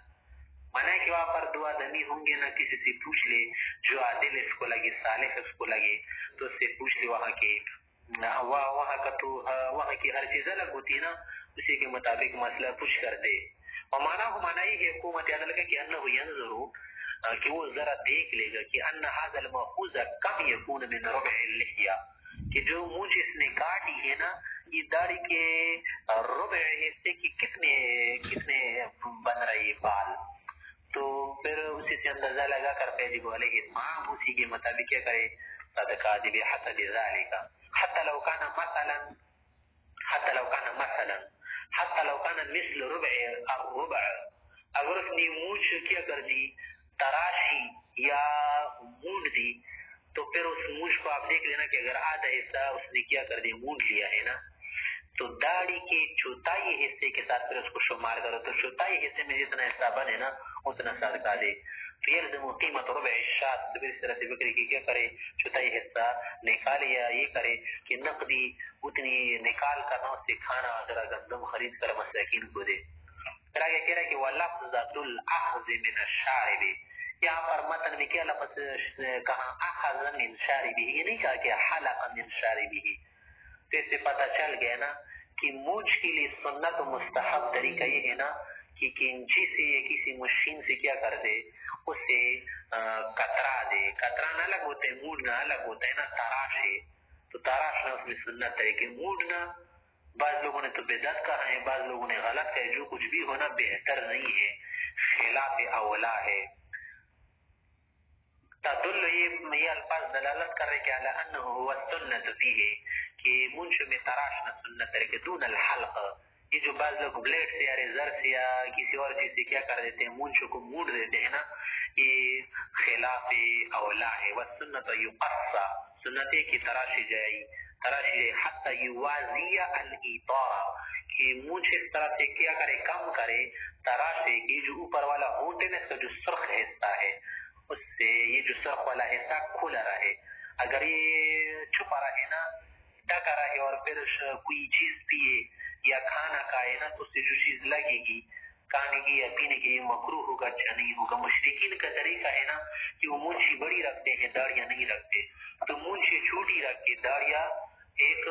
منع کہ وہاں پر دو آدمی ہوں گے نا، کسی سے پوچھ لے جو عادل اس کو لگے، صالح اس کو لگے، تو اس سے پوچھ لے، وہاں کے وہاں کا تو وہاں کی ہر چیز الگ ہوتی ہے نا، اسی کے مطابق مسئلہ پوچھ کر دے۔ اور معنی یہ ہے حکومت عدل کا کہ انہ ینظر، کہ وہ ذرا دیکھ لے گا کہ ان هذا المأخوذ کم یکون من ربع اللحیہ، کہ جو مونچھ اس نے کاٹی ہے نا، یہ داڑھی کے ربع حصے کی کتنے بن رہی بال، تو پھر اسی سے اندازہ لگا کر فیجب علیہ الطعام، اسی کے مطابق کیا کرے صدقہ دے، بحسب ذالک، حتی لو کان مثلا مثل ربع الربع، اگر اس نے مونچھ کیا کر دی تراشی یا مونڈ دی، تو پھر اس مونچھ کو آپ دیکھ لینا کہ اگر آدھا حصہ اس نے کیا کر دی مونڈ لیا ہے نا، تو داڑھی کے چوتھائی حصے کے ساتھ پھر اس کو شمار کرو، تو چوتھائی حصے میں جتنا حصہ بنے نا اتنا صدقہ دے، تو یلزم قیمت ربع الشاۃ، تو اس طرح سے بکری کی کیا کرے چوتھائی حصہ نکالے، یا یہ کرے کہ نقدی اتنی نکال کر نہ سے کھانا ذرا گندم خرید کر مساکین کو دے۔ پھر آگے کہہ رہا ہے کہ وَلَفْظَةُ الْأَخْذِ مِنَ الشَّارِبِ، یہاں پر متن میں کیا لفظ کہاں اخذ من شاربہ، یہ نہیں کہا کہ حلق من شاربہ، تو اس سے پتہ چل گیا نا کہ مونچھ کے لیے سنت و مستحب طریقہ یہ ہے نا کہ کینچی سے یا کسی مشین سے کیا کر دے، اسے کترا دے، کترانا الگ ہوتا ہے، مونڈنا الگ ہوتا ہے نا، تراش ہے تو تراشنا اس میں سنت طریقے، مونڈنا بعض لوگوں نے تو بدعت کہا ہے، بعض لوگوں نے غلط کہا ہے. جو کچھ بھی ہونا بہتر نہیں ہے، خلاف اولا ہے. تدل یہ الفاظ دلالت کر رہے کہ علی انه هو السنت فیہ، کہ منچ میں تراشنا سنت ہے کہ دون الحلق. یہ جو بعض لوگ بلیڈ سے یا ریزر سے یا کسی اور چیز سے کیا کر دیتے ہیں، منچ کو موڑ دیتے ہیں نا، یہ خلاف اولا ہے. والسنت یقص، سنت کی تراشی جائے، تراشی حتی یوازی الایطار، کہ منچ اس طرح سے کیا کرے، کم کرے تراشی کی جو اوپر والا ہونٹ ہے نا، اس کا جو سرخ حصہ ہے اس سے یہ جو سرخ والا حصہ کھلا رہے. اگر یہ چھپا رہے نا، ڈھکا رہے اور پھر کوئی چیز پیے یا کھانا کھائے نا، تو اس سے جو چیز لگے گی کھانے کی یا پینے کی، مکروہ ہوگا، اچھا نہیں ہوگا. مشرکین کا طریقہ ہے نا کہ وہ مونچھی بڑی رکھتے ہیں، داڑیاں نہیں رکھتے. تو مونچھی چھوٹی رکھ کے داڑیاں ایک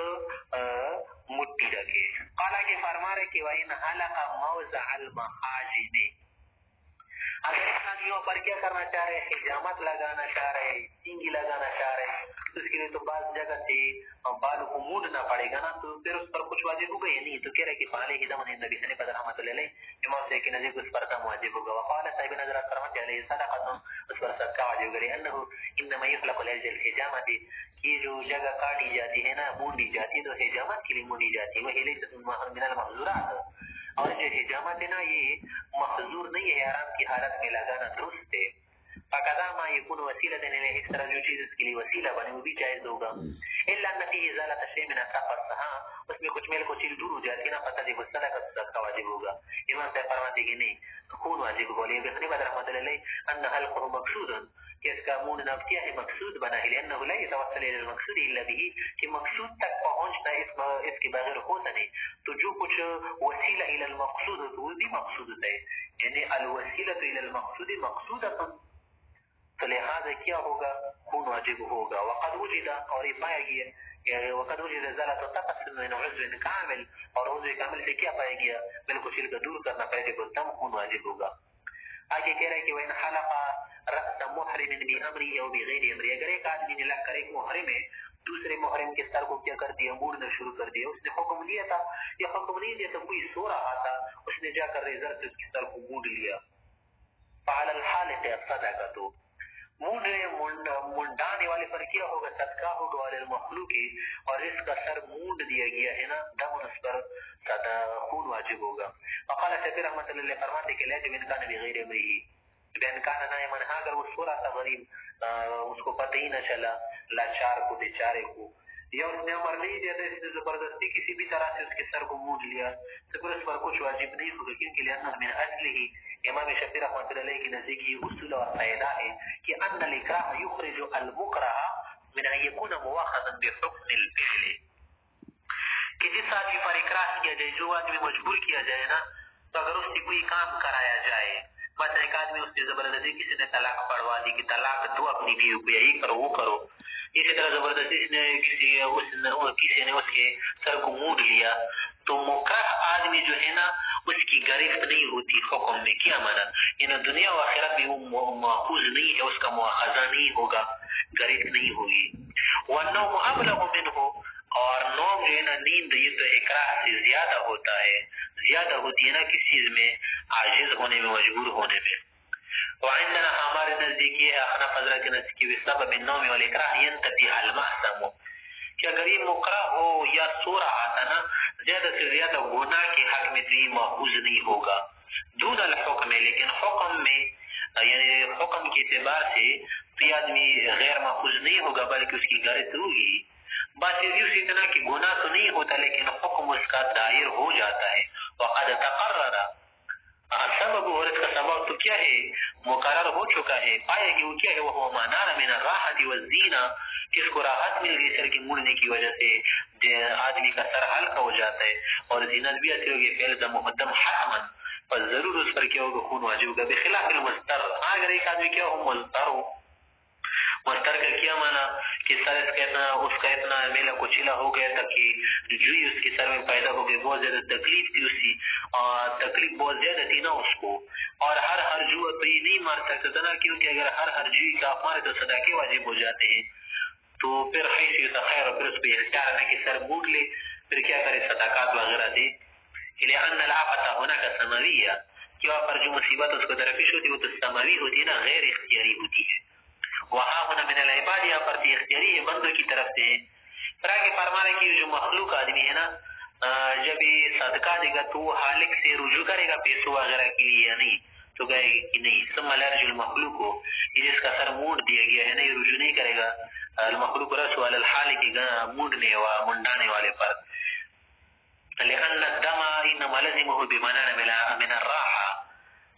مٹھی رکھے. قالا کے فرما رہے کہ وَإِنْ حَلَقَ مَوْضَعَ الْمَحَاجِنِ، اگر انسان یوں پر کیا کرنا چاہ رہے ہیں، حجامت لگانا چاہ رہے ہیں، سینگی لگانا چاہ رہے ہیں، تو اس کے لیے تو بعض جگہ سے بالوں کو موڑنا پڑے گا نا، تو پھر اس پر کچھ واجب ہوگا یا نہیں. تو کہہ رہے کہ فعلیہ دم نبی حنیفہ رحمۃ اللہ علیہ، امام سے کہ نزدیک اس پر دم واجب ہوگا. وقال صاحب نظر فرماتے علیہ صدقۃ، اس پر صدقہ واجب ہوگا. لانه انما يخلق لاجل الحجامۃ، یہ جو جگہ کاٹی جاتی ہے نا، مونڈی جاتی ہے، تو حجامت کے لیے مونڈی جاتی ہے. وہی لیست من المحظورات، اور جو حجامت ہے نا یہ محظور نہیں ہے، حرام کی حالت میں لگانا درست ہے. فقدا ما یکون وسیلۃ الیہ، اس طرح جو چیز اس کے لیے وسیلہ بنے وہ بھی جائز ہوگا. الا ان فیہ ازالۃ الشیء من السقط، ہاں اس میں کچھ میل کو چیز دور ہو جاتی ہے نا، فتجب الصدقۃ، صدقہ واجب ہوگا. امام صاحب فرماتے ہیں کہ نہیں، خون واجب ہوگا. ابن حنیفہ رحمۃ اللہ علیہ ان حلقہ مقصود، کہ اس کا مونڈنا کیا ہے، مقصود بنا ہے. لانه لا يتوصل الى المقصود الا به، کہ مقصود تک پہنچنا اس کے بغیر ہوتا نہیں. تو جو کچھ وسیلہ الى المقصود وہ بھی مقصود ہے، یعنی الوسیلۃ الى المقصود مقصودۃ، تو لہذا کیا ہوگا، خون واجب ہوگا. وقد وجد، اور یہ پایا گیا، وقد وجد ازالۃ الطقس من عضو کامل، اور عضو کامل سے کیا پایا گیا، بالکل چھیل کا دور کرنا پائے گا، دم خون واجب ہوگا. آگے کہہ رہے کہ وَإِنْ حَلَقَ رَأْسَ مُحْرِمٍ بِأَمْرِهِ أَوْ بِغَيْرِ أَمْرِهِ، اگر ایک آدمی نے لگ کر، ایک محرم ہے، دوسرے محرم کے سر کو کیا کر دیا، موڑنا شروع کر دیا. اس نے حکم دیا تھا یا حکم نہیں دیا تھا، کوئی سو رہا تھا، اس نے جا کر ریزر سے اس کے سر کو موڑ لیا. فعلى الحالق الصدقۃ، منڈانے والے پر کیا ہوگا، صدقہ ہوگا. اور المخلوق، اور اس کا سر مونڈ دیا گیا ہے نا، دم اس پر خون واجب ہوگا. وقال شفیع رحمۃ اللہ علیہ فرماتے کہ لا جب انکان بغیر امرہ، بین کان نائما، اگر وہ سو رہا تھا غریب، اس کو پتہ ہی نہ چلا، لاچار کو، بیچارے کو، یا اس نے امر نہیں دیا تھا، اس نے زبردستی کسی بھی طرح سے اس کے سر کو موڑ لیا، تو پھر اس پر کچھ واجب نہیں ہوگا. کیونکہ لأنہ من اصل ہی، امام شفیع رحمۃ اللہ علیہ کی نزدیک یہ اصول اور قاعدہ ہے کہ ان الاکراہ یخرج المکرہ من ان یکون مواخذا بحکم الفعل، کہ جس آدمی پر اکراہ کیا جائے، جو آدمی مجبور کیا جائے نا، تو اگر اس سے کوئی کام کرایا جائے، مثلا ایک آدمی اس سے زبردستی کسی نے طلاق پڑھوا دی کہ طلاق دو اپنی بیوی کو، یہی کرو وہ کرو، اسی طرح زبردستی کسی نے اس کے سر کو موڑ لیا، تو مکرہ آدمی جو ہے نا اس کی گرفت نہیں ہوتی حکم میں. کیا مانا، یعنی دنیا و آخرت میں وہ ماخوذ نہیں ہے، اس کا مواخذہ نہیں ہوگا، گرفت نہیں ہوگی. والنوم ابلغ منہ، اور نوم جو ہے نا، نیند، یہ تو اکراہ سے زیادہ ہوتا ہے، زیادہ ہوتی ہے نا کس چیز میں، عاجز ہونے میں، مجبور ہونے میں. وعندنا، ہمارے نزدیک یہ ہے، احناف حضرات کے نزدیک، بسبب النوم والاکراہ ينتفي المحسم، کہ اگر یہ مکرہ ہو یا سو رہا تھا نا، زیادہ سے زیادہ گناہ کے حق میں تو یہ محفوظ نہیں ہوگا. دون الحکم، لیکن حکم میں، یعنی حکم کے اعتبار سے تو یہ آدمی غیر محفوظ نہیں ہوگا، بلکہ اس کی گرفت ہوگی. بات یہ اتنا کہ گناہ تو نہیں ہوتا، لیکن حکم اس کا دائر ہو جاتا ہے. وقد تقرر سبب، اور اس کا سبب تو کیا ہے، مقرر ہو چکا ہے، پایا کہ وہ کیا ہے، وہ ما نال من الراحت والزینہ، کس کو راحت مل گئی سر کی مڑنے کی وجہ سے، آدمی کا سر ہلکا ہو جاتا ہے، اور زینت بھی اثر ہوگی، فعل دم مقدم حتما، پر ضرور اس پر کیا ہوگا، خون واجب ہوگا. بخلاف المستر، اگر ایک آدمی کیا ہو، مستر ہو، مستر کا کیا مانا کہ سر اس کا اتنا میلا کچیلا ہو گیا تھا کہ جوئی اس کے سر میں پیدا ہو گئی، بہت زیادہ تکلیف تھی اس کی، اور تکلیف بہت زیادہ تھی نا اس کو، اور ہر جو تو یہ نہیں مار سکتا تھا نا، کیونکہ اگر ہر جوئی کا آپ مارے تو صدقے واجب ہو جاتے ہیں. تو پھر حیثیت خیر، پھر اس پہ اختیار ہے کہ سر موڑ لے، پھر کیا کرے صدقات وغیرہ دے. لأن الآفة هناك سماویہ کہ وہاں پر جو مصیبت اس کو درپیش ہوتی ہے وہ تو سماوی ہوتی ہے نا، غیر اختیاری ہوتی ہے. وہاں ہونا من العباد یہاں پر اختیاری ہے، بندوں کی طرف سے. پھر آگے فرما رہے کہ جو مخلوق آدمی ہے نا جب یہ صدقہ دے گا تو وہ خالق سے رجوع کرے گا پیسوں وغیرہ کے لیے یا نہیں؟ تو کہے گا کہ نہیں. ثم لا يرجو المخلوق کو جس کا سر مونڈ دیا گیا ہے نا یہ رجوع نہیں کرے گا. المخلوق رسو علی الخالق مونڈنے منڈانے والے پر. لأن الدم انما لزمه بمعنى من الراحة،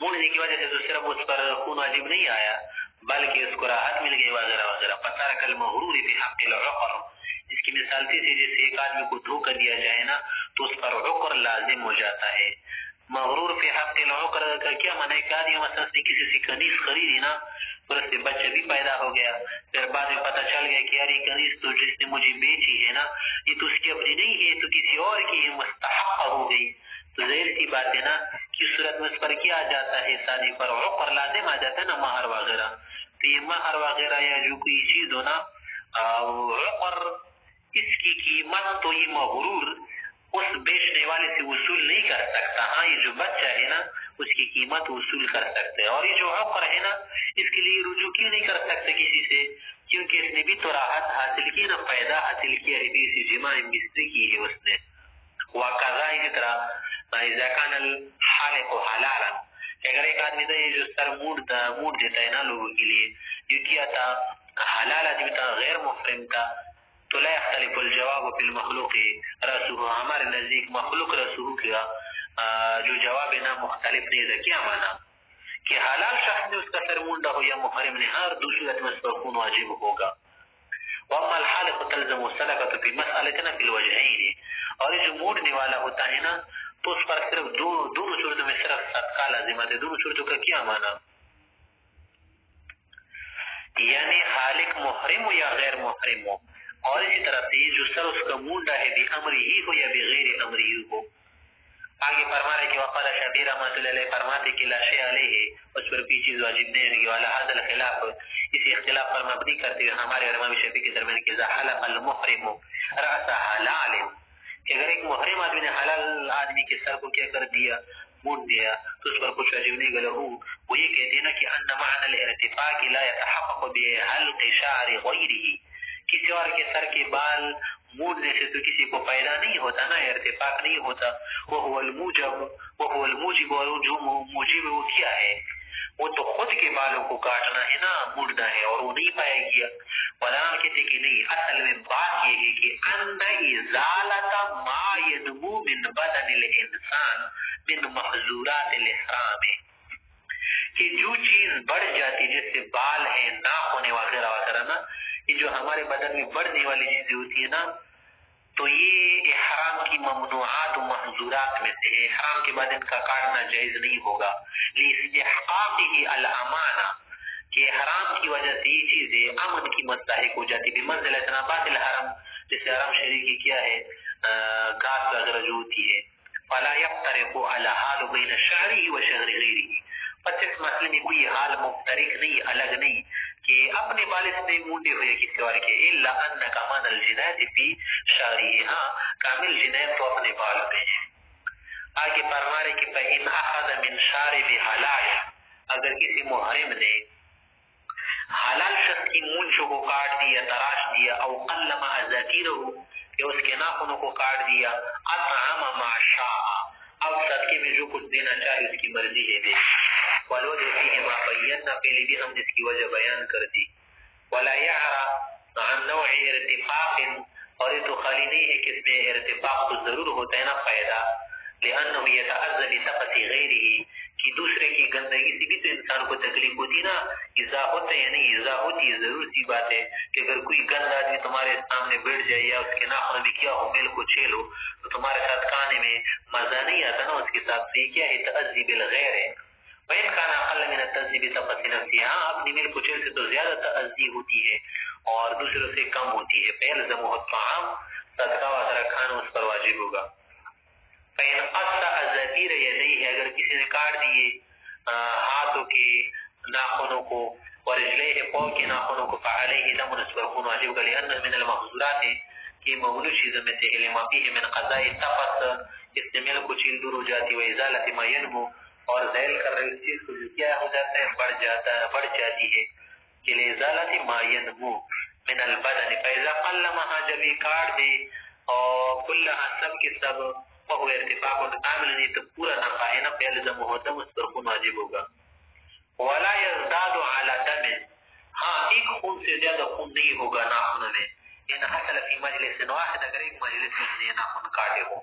مونڈنے کی وجہ سے تو صرف اس پر خون واجب نہیں آیا بلکہ اس کو راحت مل گئی وغیرہ وغیرہ. فترك المغرور في حق العقر، اس کی مثال تھی جیسے ایک آدمی کو دھوکہ دیا جائے نا تو اس پر عقر لازم ہو جاتا ہے. مغرور فی حق العقر کا کیا معنی ہے؟ کہ آدمی مثلا کسی سے کنیز خریدی نا تو اس سے بچہ بھی پیدا ہو گیا، پھر بعد میں پتہ چل گیا کہ یار یہ کنیز تو جس نے مجھے بیچی ہے نا یہ تو اس کی اپنی نہیں ہے تو کسی اور کی ہے، مستحق ہو گئی. تو ظاہر سی بات ہے نا کہ صورت میں اس پر کیا آ جاتا ہے؟ شادی پر عقر لازم آ جاتا ہے نا، مہر وغیرہ. تو یہ مہر وغیرہ یا جو کوئی چیز ہو نا عقر اس کی قیمت تو یہ مغرور اس بیچنے والے سے وصول نہیں کر سکتا. ہاں یہ جو بچہ ہے نا اس کی قیمت وصول کر سکتے ہیں. اور یہ جو عقر ہے نا اس کے لیے رجوع کیوں نہیں کر سکتے کسی سے؟ کیونکہ اس نے بھی تو راحت حاصل کی نا، فائدہ حاصل کیا ہے، اسی جماع بستری کی ہے اس نے. وقضا اسی طرح اذا كان الحالق حلالا، اگر ایک آدمی تھا یہ جو سر موڈ دیتا ہے نا لوگوں کے لیے یہ کیا تھا حلال آدمی تھا غیر محرم تھا تو لا يختلف الجواب في المخلوق رسوه، ہمارے نزدیک مخلوق رسوه کا جو جواب ہے نا مختلف نہیں ہے. کیا مانا کہ حلال شخص نے اس کا سر مونڈا ہو یا محرم نے، ہر دوسری صورت میں اس پر خون واجب ہوگا. واما الحالق تلزم الصدقه في مسألتنا في الوجهين، اور یہ جو موڑنے والا ہوتا ہے نا تو اس پر صرف دونوں صورتوں میں صرف صدقہ لازمات ہے. دونوں صورتوں کا کیا مانا؟ یعنی خالق محرم ہو یا غیر محرم ہو. اور اسی طرح سے جو سر اس کا مونڈا ہے بے امری ہی ہو یا بغیر امری ہی ہو. آگے فرما رہے کہ وقال شافعی رحمۃ اللہ علیہ فرماتے کہ لا شیء علیہ، اس پر کوئی چیز واجب نہیں ہے. والا هذا الخلاف، اسی اختلاف پر مبنی کرتے ہوئے ہمارے علماء شافعی کے درمیان کہ اذا حلق المحرم راس حلال، کہ اگر ایک محرم آدمی نے حلال آدمی کے سر کو کیا کر دیا مونڈ دیا تو اس پر کچھ واجب نہیں گلہ ہو. وہ یہ کہتے ہیں نا کہ ان معنی الارتفاق لا يتحقق بحلق شعر غیره، کسی اور کے سر کے بال موڑنے سے تو کسی کو فائدہ نہیں ہوتا نا، ارتفاق نہیں ہوتا. وہ الموجب، اور جو موجب وہ کیا ہے وہ تو خود کے بالوں کو کاٹنا ہے نا، موڑنا ہے، اور وہ نہیں پایا گیا. علماء کہتے کہ نہیں، اصل میں بات یہ ہے کہ ان ازالت ما ينمو من بدن الانسان من محظورات الاحرام، کہ جو چیز بڑھ جاتی جس سے بال ہے ناخن وغیرہ وغیرہ نا، یہ جو ہمارے بدن میں بڑھنے والی چیزیں ہوتی ہے نا تو یہ احرام کی ممنوعات و محظورات میں سے ہے. احرام کے بعد ان کا کاٹنا جائز نہیں ہوگا. لاستحقاقه الامانہ، کہ احرام کی وجہ سے یہ چیزیں امن کی مستحق ہو جاتی بمنزلۃ نبات الحرم، جیسے حرم شریف کی کیا ہے گھاس وغیرہ جو ہوتی ہے. فلا يفترق على حال بین شعره و شعر غیره، پس اس مسئلے میں کوئی حال مفترق نہیں، الگ نہیں کہ اپنے بال سے مونڈے ہوئے کسی اور کے. الا ان کمان الجنایت فی شعره، ہاں کامل جنایت تو اپنے بال میں ہے. آگے فرما رہے کہ فإن اخذ من شارب حلال، اگر کسی محرم نے حلال شخص کی مونچھوں کو کاٹ دیا، تراش دیا، او قلم اذاکیرہ، کہ اس کے ناخنوں کو کاٹ دیا، اطعم ما شاء، اب صدقے میں جو کچھ دینا چاہے اس کی مرضی ہے دے. والوجہ فیہ ما بینا، پہلے بھی ہم اس کی وجہ بیان کر دی. ولا يعرى عن نوع ارتفاق، اور یہ تو خالی نہیں ہے کہ اس میں ارتفاق تو ضرور ہوتا ہے نا فائدہ. لأنه يتعذى بسقط غیره، کہ دوسرے کی گندگی سے بھی تو انسان کو تکلیف ہوتی نا. ایذا ہوتا ہے یا نہیں ایذا ہوتی ہے، ضرور سی بات ہے کہ اگر کوئی گند آدمی تمہارے سامنے بیٹھ جائے یا اس کے ناخن بھی کیا ہو میل کو چھیلو تو تمہارے ساتھ کھانے میں مزہ نہیں آتا نا اس کے ساتھ. یہ کیا ہے؟ تعذی بالغیر ہے. وإن كان أقل من التعذي بسقط نفسه، ہاں اپنی میل کو چھیل سے تو زیادہ تعذی ہوتی ہے اور دوسروں سے کم ہوتی ہے. فيلزمه الطعام، صدقہ وغیرہ کھانا اس پر واجب ہوگا. فإن قطع أذافير يديه، اگر کسی نے کاٹ دیے ہاتھوں کے ناخنوں کو، ورجليه پاؤں کے ناخنوں کو، فعليه دم، اس پر خون واجب ہوگا. لأن من المحظورات، کہ مغلو چیزوں میں سے لما فیہ من قضاء تفس اس سے مل کو چیل دور ہو جاتی و ازالت ما ینمو اور ذیل کر رہی اس چیز کو جو کیا ہو جاتا ہے بڑھ جاتی ہے کہ لازالت ما ینمو من البدن فاذا قلمها جب کاٹ دے اور کلها سب کے سب فهو ارتفاع کامل نہیں تو پورا نفع ہے نا فیلزم ہوتا اس پر خون واجب ہوگا ولا يزداد على دم ہاں ایک خون سے زیادہ خون نہیں ہوگا ناخن میں ان حصل فی مجلس واحد اگر ایک مجلس میں ناخن کاٹے ہو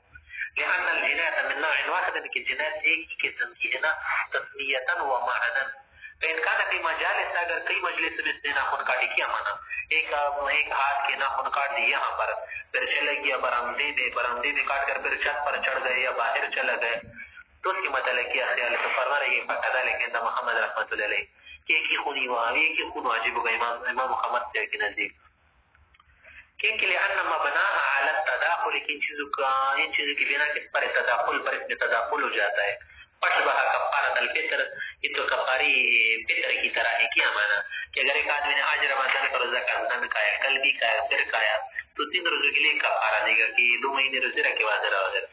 لأن الجناية من نوع واحد کہ جنایت ایک ہی قسم کی ہے نا تسمیتا و معنا فإن كان في مجالس اگر کئی مجلس میں سے ناخن کاٹے کیا مانا ایک ہاتھ کے ناخن کاٹ دی یہاں پر پھر چلے گیا برآمدے میں کاٹ کر پھر چھت پر چڑھ گئے یا باہر چلا گئے تو اس کی مطلب کیا خیال ہے فرما رہی ہے فكذلك عند محمد رحمۃ اللہ علیہ کہ ایک ہی خونی ہوا ایک ہی خون واجب ہوگا امام محمد سے کے نزدیک کیونکہ لأن مبناها على التداخل ان چیزوں کی بنا کس پر تداخل پر اس میں تداخل ہو جاتا ہے فشبہ کفارۃ الفطر یہ تو کفاری فطر کی طرح ہے کیا مانا کہ اگر ایک آدمی نے آج رمضان کا روزہ کھانا کھایا کل بھی کھایا پھر کھایا تو 3 روزوں کے لیے کفارہ دے گا کہ 2 مہینے روزے رکھے بعد رہا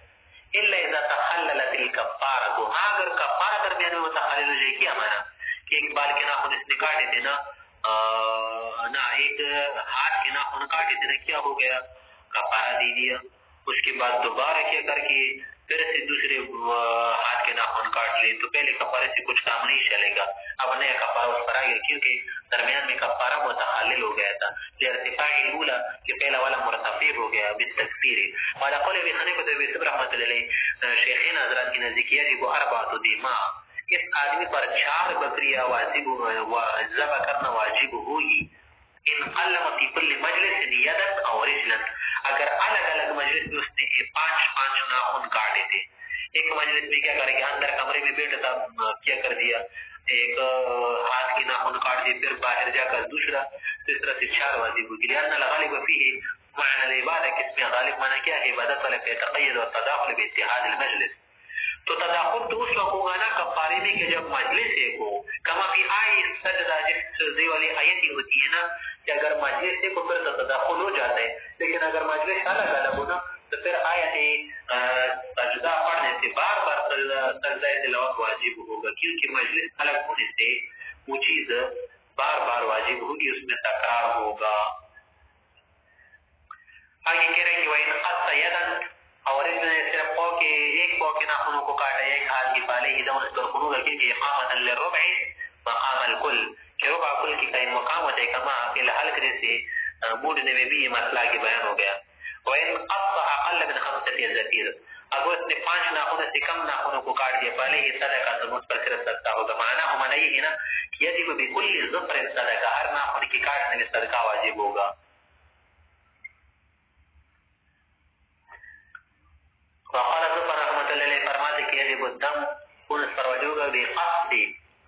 الا اذا تخللت الكفارۃ اگر کفارہ درمیان میں متخلل ہو جائے کیا مانا کہ ایک بال کے ناخن اس نے کاٹے تھے نا ایک ہاتھ کے ناخن کاٹے تھے کیا ہو گیا کفارہ دے دیا اس کے بعد دوبارہ کیا کر کے پھر سے دوسرے ہاتھ کے ناخن کاٹ لیے تو پہلے کفارے سے کچھ کام نہیں چلے گا اب نیا کفارہ اس پر آ گیا کیونکہ درمیان میں کفارہ متحلل ہو گیا تھا لارتفاع الاولى کہ پہلا والا مرتفع ہو گیا بالتکفیر والا قول ابن حنیفہ ابن صبر رحمۃ اللہ علیہ شیخین حضرات کی نزدیکیت ہے وہ 4 دماء اس آدمی پر 4 بکریاں واجب ذبح کرنا واجب ہوگی ان قلم فی کل مجلس یدا او رجلا اگر الگ الگ مجلس میں اس نے 5 ناخن کاٹے تھے ایک مجلس میں کیا کرے گا اندر کمرے میں بیٹھا تھا کیا کر دیا ایک ہاتھ کی ناخن کاٹ دی پھر باہر جا کر دوسرا تیسرا سے 4 واجب ہوگی لأن الغالب فيه معنى العبادة کہ اس میں غالب معنی کیا ہے عبادت والا يتقيد والتداخل باتحاد المجلس تو تداخل تو اس وقت ہوگا نا کفارے میں کہ جب مجلس ایک ہو کما فی آئی سجدہ جس والی آیت ہوتی ہے نا کہ اگر مجلس ایک ہو پھر تو تداخل ہو جاتا ہے لیکن اگر مجلس الگ الگ ہو نا تو پھر آیت سجدہ پڑھنے سے بار بار سجدہ تلاوت واجب ہوگا کیونکہ مجلس الگ ہونے سے وہ چیز بار بار واجب ہوگی اس میں تکرار ہوگا آگے کہہ رہے ہیں کہ وَإِنْ قَطَّ يَدًا اور اس نے صرف ایک پاؤں کے ناخنوں کو کاٹا ایک ہاتھ کی پالے ہی دم اس پر خنو رکھیں کہ اقامت للربع مقام الکل کہ ربع کل کی قائم مقام ہوتا ہے کما فی الحلق جیسے موڈنے میں بھی یہ مسئلہ کی بیان ہو گیا وَإِنْ قَطَّ أَقَلَّ مِنْ 5 الزَّفِيرِ اگر اس نے 5 ناخنوں سے کم ناخنوں کو کاٹ دیا پالے ہی صدقہ تو مجھ پر صرف سکتا ہوگا معنی یہ ہے نا کہ یجب بکل ظفر صدقہ ہر ناخن کی کاٹنے میں صدقہ واجب ہوگا وقال ظفر رحمۃ اللہ علیہ فرماتے کہ یجب الدم ان پر واجب ہوگا بقصد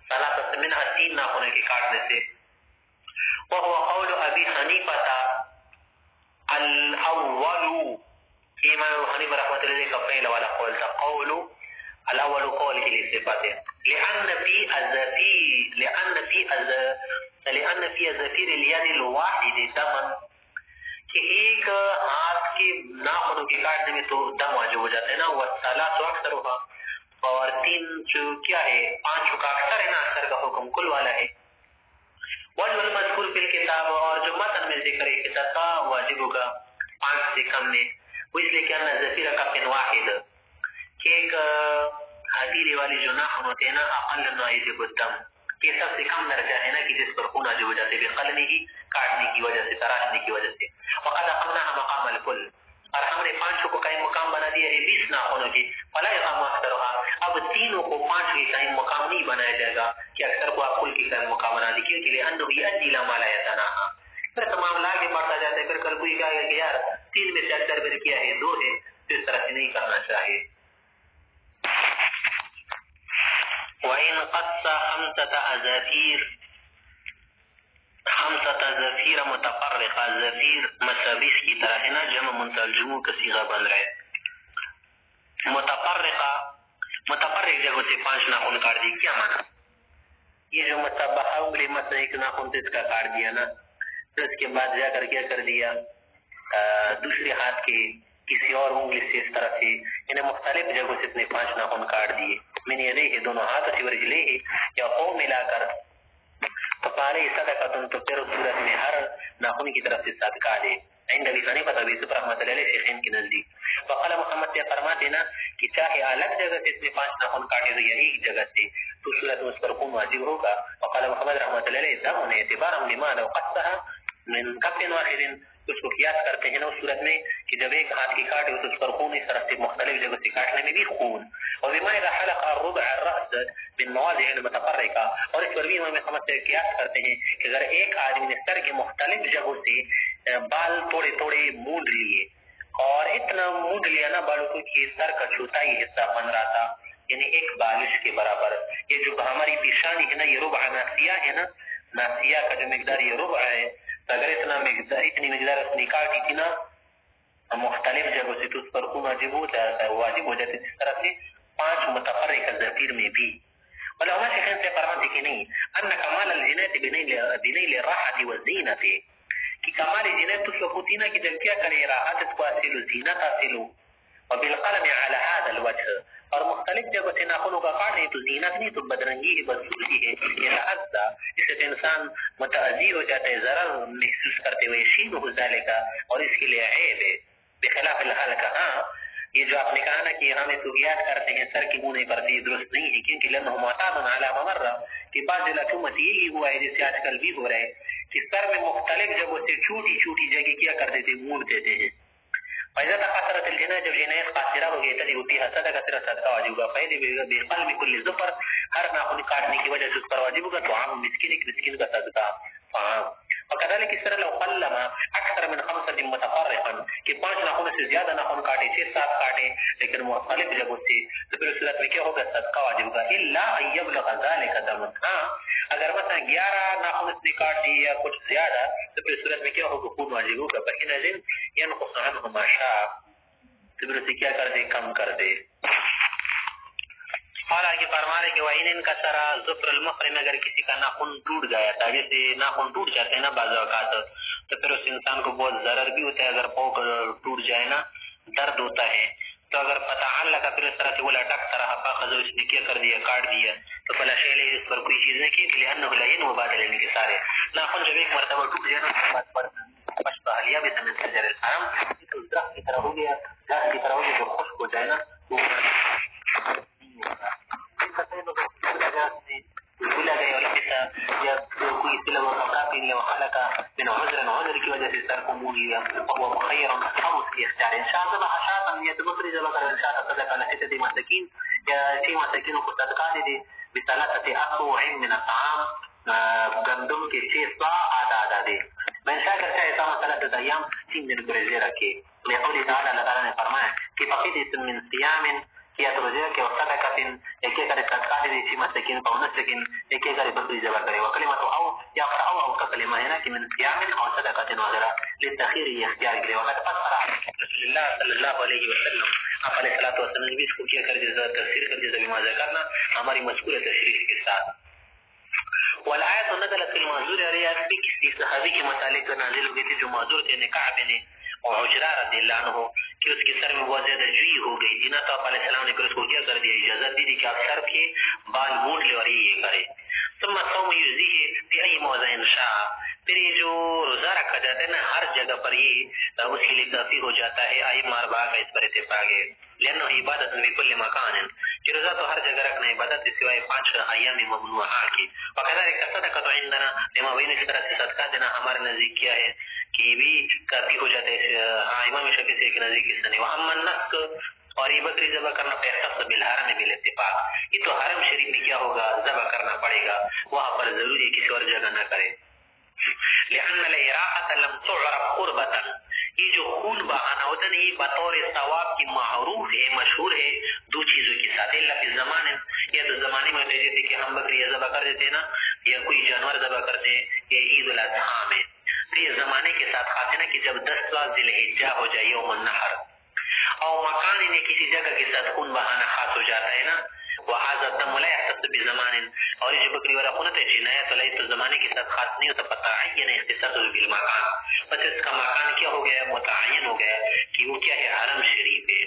ثلاثه منها 3 ناخن کے کاٹنے سے وهو قول ابي حنیفہ الاول امام حنیفہ رحمۃ اللہ علیہ کا پہلا والا قول تھا قول الاول قول کے لیے صفات ہے لأن في الزفير اليد الواحد دما کہ ایک ہاتھ کے ناخنوں کے کاٹنے میں تو دم واجب ہو جاتا ہے نا والثلاث اکثر ہوگا اور 3 جو کیا ہے 5 کا اکثر ہے نا اکثر کا حکم کل والا ہے وجه المذکور فی الکتاب اور جو متن میں ذکر ہے کتاب کا واجب ہوگا 5 سے کم میں وہ اس لیے کہ ان الزفیر کا فن واحد کہ ایک ہاتھی والی جو ناخن ہوتے ہیں نا اقل ما يجب الدم کہ سب سے کم درجہ ہے نا کہ جس پر خون واجب ہو جاتے ہیں بقلمه ہی کاٹنے کی وجہ سے تراحنے کی وجہ سے وقد اقمناها مقام الكل اور ہم نے 5 کو قائم مقام بنا دیا ہے 20 ناخنوں کی فلا يقام اكثرها اب تینوں کو 5 کے قائم مقام نہیں بنایا جائے گا کہ اکثر کو آپ کل کی قائم مقام بنا دی کیونکہ لانه يؤدي الى ما لا يتناهى پھر تمام لاگے بڑھتا جاتا ہے پھر کل کوئی کہے گا کہ یار 3 میں سے اکثر پھر کیا ہے 2 ہے تو اس طرح سے نہیں کرنا چاہیے وَإِنْ قَصَّ 5 أَزَافِيرَ 5 زفیر متفرقہ زفیر مسابیس کی طرح ہے نا جمع منتجموں کا صیغہ بن رہا ہے متفرق جگہ سے 5 ناخن کاٹ دی کیا مانا یہ جو متبحہ اگلی مثلا ایک ناخن سے اس کا کاٹ دیا نا پھر اس کے بعد جا کر کیا کر دیا دوسرے ہاتھ کے کسی اور انگلی سے اس طرح سے انہیں مختلف جگہوں سے اپنے 5 ناخن کاٹ دیے. من یدیہ دونوں ہاتھوں سے ورجلیہ یا قوم ملا کر فقالے صدقۃ تو پھر صورت میں ہر ناخن کی طرف سے صدقہ دے. عند ابی حنیفہ ابی یوسف رحمۃ اللہ علیہ شیخین کے نزدیک. وقال محمد سے فرماتے نا کہ چاہے الگ جگہ سے اپنے 5 ناخن کاٹے تو یا ایک جگہ سے تو صورت میں اس پر خون واجب ہوگا. وقال محمد رحمۃ اللہ علیہ دم اعتبارا لما لو قصها من کف واحد. اس کو قیاس کرتے ہیں نا اس صورت میں کہ جب ایک ہاتھ کی کاٹ ہو تو اس پر خون اس طرح سے مختلف جگہ سے کاٹنے میں بھی خون. اور بما اذا حلق الربع الراس بالمواضع المتفرقه. اور اس پر بھی ہم سمجھ سے قیاس کرتے ہیں کہ اگر ایک آدمی نے سر کے مختلف جگہوں سے بال تھوڑے تھوڑے مونڈ لیے اور اتنا مونڈ لیا نا بالوں کو کہ سر کا چوتھائی حصہ بن رہا تھا یعنی ایک بالش کے برابر. یہ جو ہماری پیشانی ہے نا یہ ربع ناسیہ ہے نا, ناسیہ کا جو مقدار یہ ربع ہے. اگر اتنی مقدار اپنی کاٹی تھی نا مختلف جگہوں سے تو اس پر خون واجب ہو جاتا ہے, واجب ہو جاتا ہے. اس طرح سے 5 متفرقہ ظفیر میں بھی. علماء شیخین سے فرماتے کہ نہیں ان کمال الجنات بنیل الراحة والزینت کہ کمال جنات اس وقت ہوتی نا کہ جب کیا کرے راحت کو حاصل زینت حاصل وبالقلم على هذا الوجه. اور مختلف جگہوں سے ناخنوں کا کاٹے تو زینت نہیں تو بدرنگی ہے, بدسوری ہے. یہ اس سے انسان متعزی ہو جاتا ہے, ضرر محسوس کرتے ہوئے شینہ ذالک اور اس کے لیے عیب ہے. بخلاف الحلقہ ہاں یہ جو آپ نے کہا نا کہ ہمیں سہولیات کرتے ہیں سر کی منہ نہیں پڑتی درست نہیں ہے کیونکہ لأنه معتاد على ما مر کہ بعض الحکومت یہی ہوا ہے جیسے آج کل بھی ہو رہا ہے کہ سر میں مختلف جگہوں سے چھوٹی چھوٹی جگہ کیا کرتے تھے مونڈ دیتے ہیں. فإذا تقاصرت الجناح جب جناح قاصرہ ہو گئی تھی ہوتی ہے صدقہ صدقہ واجب ہوگا. فإذا بقلب كل ظفر ہر ناخن کاٹنے کی وجہ سے اس پر واجب ہوگا تو عام مسکین ایک مسکین کا صدقہ. وكذلك اس طرح لو قلم اکثر من 5 متفرقا کہ 5 ناخن سے زیادہ ناخن کاٹے 6-7 کاٹے لیکن مختلف جگہوں سے تو پھر اس صورت میں کیا ہوگا صدقہ واجب ہوگا. الا ان يبلغ ذلك دم. اگر مثلا 11 ناخن سے کاٹ دی یا کچھ زیادہ تو پھر صورت میں کیا ہوگا خون واجب ہوگا. فإن ينقص عنه ما شاء تو پھر اسے کیا کر دے کم کر دے. اور آگے فرما رہے کہ وَإِنْ انْكَسَرَ ظُفْرُ الْمُحْرِمِ اگر کسی کا ناخن ٹوٹ گیا تھا جیسے ناخن ٹوٹ جاتے ہیں نا بعض اوقات تو پھر اس انسان کو بہت ضرر بھی ہوتا ہے. اگر پاؤں ٹوٹ جائے نا درد ہوتا ہے تو اگر پتہ لگا پھر اس طرح سے وہ لٹکتا رہا فاخذ اس نے کیا کر دیا کاٹ دیا تو فلا شیء علیہ اس پر کوئی چیز نہیں کی لأنه لا ينوي بعد لینے کے سارے ناخن جب ایک مرتبہ ٹوٹ جائے نا بعد پر پشپا حلیہ بھی سمجھ شجر الحرام تو درخت کی طرح ہو گیا گھاس کی طرح ہو گیا جو خشک ہو جائے نا تو یا کوئی سلا ہوا کپڑا پہن لیا خلقا من عذر کی وجہ سے سر کو منہ لیا وهو مخیر او اس کی اختیار ان شاء اللہ حشاتا نیت مصری جب اگر ان شاء اللہ صدقہ لکھتے دی مساکین یا 6 مساکینوں کو صدقہ دے دی بثلاثه اصوع من الطعام گندم کے 6 صاع آدھا دے. میں شاء کرتا ہے ایسا مسئلہ 3 ایام 3 دن گریزے رکھے. لقول تعالی اللہ تعالی نے فرمایا کہ فقید من صيام کیا تو روزے کے وقت کا دن ایک ایک کرے صدقہ دے اسی مسکین کو نسکین ایک ایک کرے بکری ذبح کرے. وکلمۃ او یا او کا کلمہ ہے نا کہ من صيام او صدقہ وغیرہ للتخير اختیار کے لیے. وقت فسر رسول اللہ صلی اللہ علیہ وسلم آپ علیہ الصلوۃ والسلام بھی اس کو کیا کر جزا تفسیر کر جزا بما ذکرنا ہماری مذکورہ تشریح کے ساتھ. والآیت نزلت فی المعذور ریاض بھی کسی صحابی کے متعلق نازل ہوئی تھی جو معذور تھے کعب نے اور عجرہ رضی اللہ عنہ کہ اس کے سر میں بہت زیادہ جوئی ہو گئی تھی نا تو آپ علیہ السلام نے پھر اس کو کیا کر دیا اجازت دی کہ آپ سر کے بال مونڈ لے اور یہ کرے. ثم صوم یجزیہ فی ای موضع شاء پھر یہ جو روزہ رکھا جاتا ہے نا ہر جگہ پر یہ اس کے لیے کافی ہو جاتا ہے. ائمہ اربعہ کا اس پر اتفاق ہے لأنه عبادت بكل مكان کہ روزہ تو ہر جگہ رکھنا عبادت سوائے 5 ایام ممنوعہ کی. وكذلك الصدقہ عندنا لما بین اس طرح سے صدقہ دینا ہمارے نزدیک کیا ہے کہ بھی کافی ہو جاتا ہے. امام شافعی سے ایک نزدیک اس نے واما النسک اور یہ بکری ذبح کرنا فیختص بالحرم بالاتفاق یہ تو حرم شریف میں کیا ہوگا ذبح کرنا پڑے گا وہاں پر ضروری کسی اور جگہ نہ کرے. لأن الإراحة لم تعرف قربة یہ جو خون بہانا ہوتا نہیں بطور ثواب کی معروف ہے مشہور ہے 2 چیزوں کے ساتھ. اللہ کے زمانے یا تو زمانے میں ہوتے تھے کہ ہم بکری ذبح کر دیتے نا یا کوئی جانور ذبح کرتے یا عید الاضحیٰ میں تو یہ زمانے کے ساتھ کھاتے نا کہ جب 10 ذی الحجہ ہو جائے یوم النحر اور مکان انہیں کسی جگہ کے ساتھ خون بہانا خاص ہو جاتا ہے نا وهذا الدم لا يختص بزمان، اور یہ جو بکری والا خون ہے جنایت علیہ تو زمانے کے ساتھ خاص نہیں ہوتا، فتعین اختصاص بالمکان، بس اس کا مکان کیا ہو گیا، متعین ہو گیا کہ وہ کیا ہے، حرم شریف ہے۔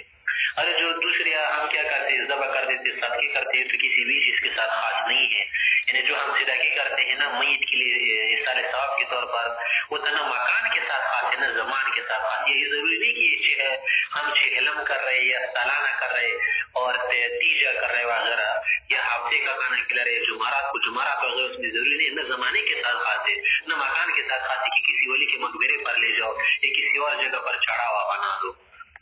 اور جو دوسری ہم کیا کرتے ہیں، ذبح کر دیتے، صدقے کرتے ہیں، تو کسی بھی چیز کے ساتھ خاص نہیں ہے، یعنی جو ہم صدقے کرتے ہیں نا میت کے لیے احسان ثواب کے طور پر، وہ نہ مکان کے ساتھ خاص ہے نہ زمان کے ساتھ خاص ہے۔ یہ ضروری نہیں کہ ہم علم کر رہے یا سالانہ کر رہے اور تیجا کر رہے وغیرہ، یا ہفتے کا کھانا کھلا رہے، جمعرات کو جمعرات وغیرہ، اس میں ضروری نہیں، نہ زمانے کے ساتھ خاص ہے نہ مکان کے ساتھ خاص ہے کہ کسی ولی کے مقبرے پر لے جاؤ یا کسی اور جگہ پر چڑھاوا بنا دو۔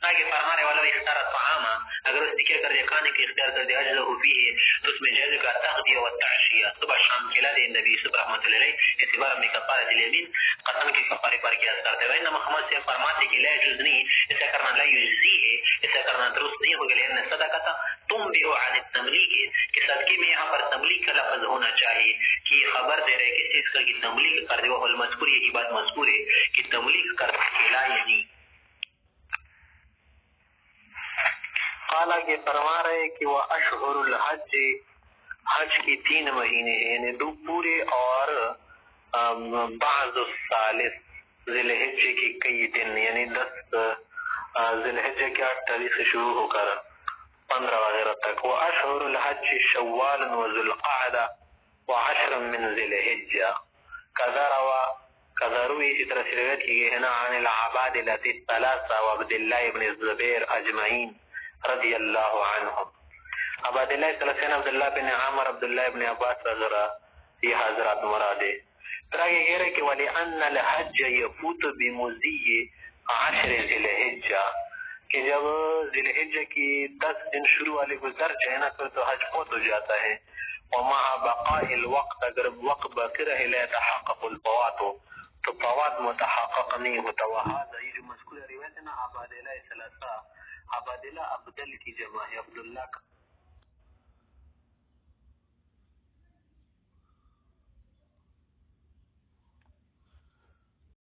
آگے فرمانے والا اختار طعاما، اگر اس نے کیا کر دیا کھانے کے اختیار کر دیا، اجزہ فیہ، تو اس میں جائز کا تغذیہ و تعشیہ، صبح شام کھلا دے نبی یوسف رحمۃ اللہ علیہ، اسی بار میں کفارۃ الیمین، قسم کے کفارے پر کیا کرتے ہیں۔ محمد سے فرماتے کہ لا يجوز نہیں، ایسا کرنا لا یجزی ہے، ایسا کرنا درست نہیں ہوگا، لأن صدقہ تنبئ عن التملیک، کہ صدقے میں یہاں پر تملیک کا لفظ ہونا چاہیے، کہ خبر دے رہے کس چیز کا کہ تملیک کر دے، وہ المذکور، یہ بات مذکور ہے کہ تملیک کر کھلائے نہیں۔ قالا کہ فرما رہے کہ وہ اشہر الحج، حج کی 3 مہینے ہیں، یعنی 2 پورے اور بعض الثالث، ذی الحجہ کی کئی دن، یعنی 10 ذی الحجہ کی 8 تاریخ سے شروع ہو کر 15 وغیرہ تک۔ وہ اشہر الحج شوال و ذو القعدہ و 10 من ذی الحجہ، کذا روی، اسی طرح سے روایت کی گئی ہے نا، عن العبادلۃ الثلاثہ و عبد اللہ بن الزبیر اجمعین رضی اللہ عنہم۔ عبادلہ ثلاثین، عبداللہ بن عامر، عبداللہ بن عباس وغیرہ، یہ حضرات مراد ہے۔ پھر آگے کہہ رہے کہ وَلِأَنَّ الْحَجَّ يَفُوتُ بِمُضِيِّ 10 ذی الحجہ، کہ جب ذی الحجہ کی 10 دن شروع والے گزر جائے نا پھر تو حج فوت ہو جاتا ہے۔ وَمَعَ بَقَاءِ الْوَقْتِ، اگر وقت باقی رہے، لَا يَتَحَقَّقُ الْفَوَاتُ، تو فوات متحقق نہیں ہوتا۔ وَهَذَا، یہ جو مذکور روایت ہے نا عبادلہ ثلاثہ، عبادلہ افضل کی جمع ہے، عبداللہ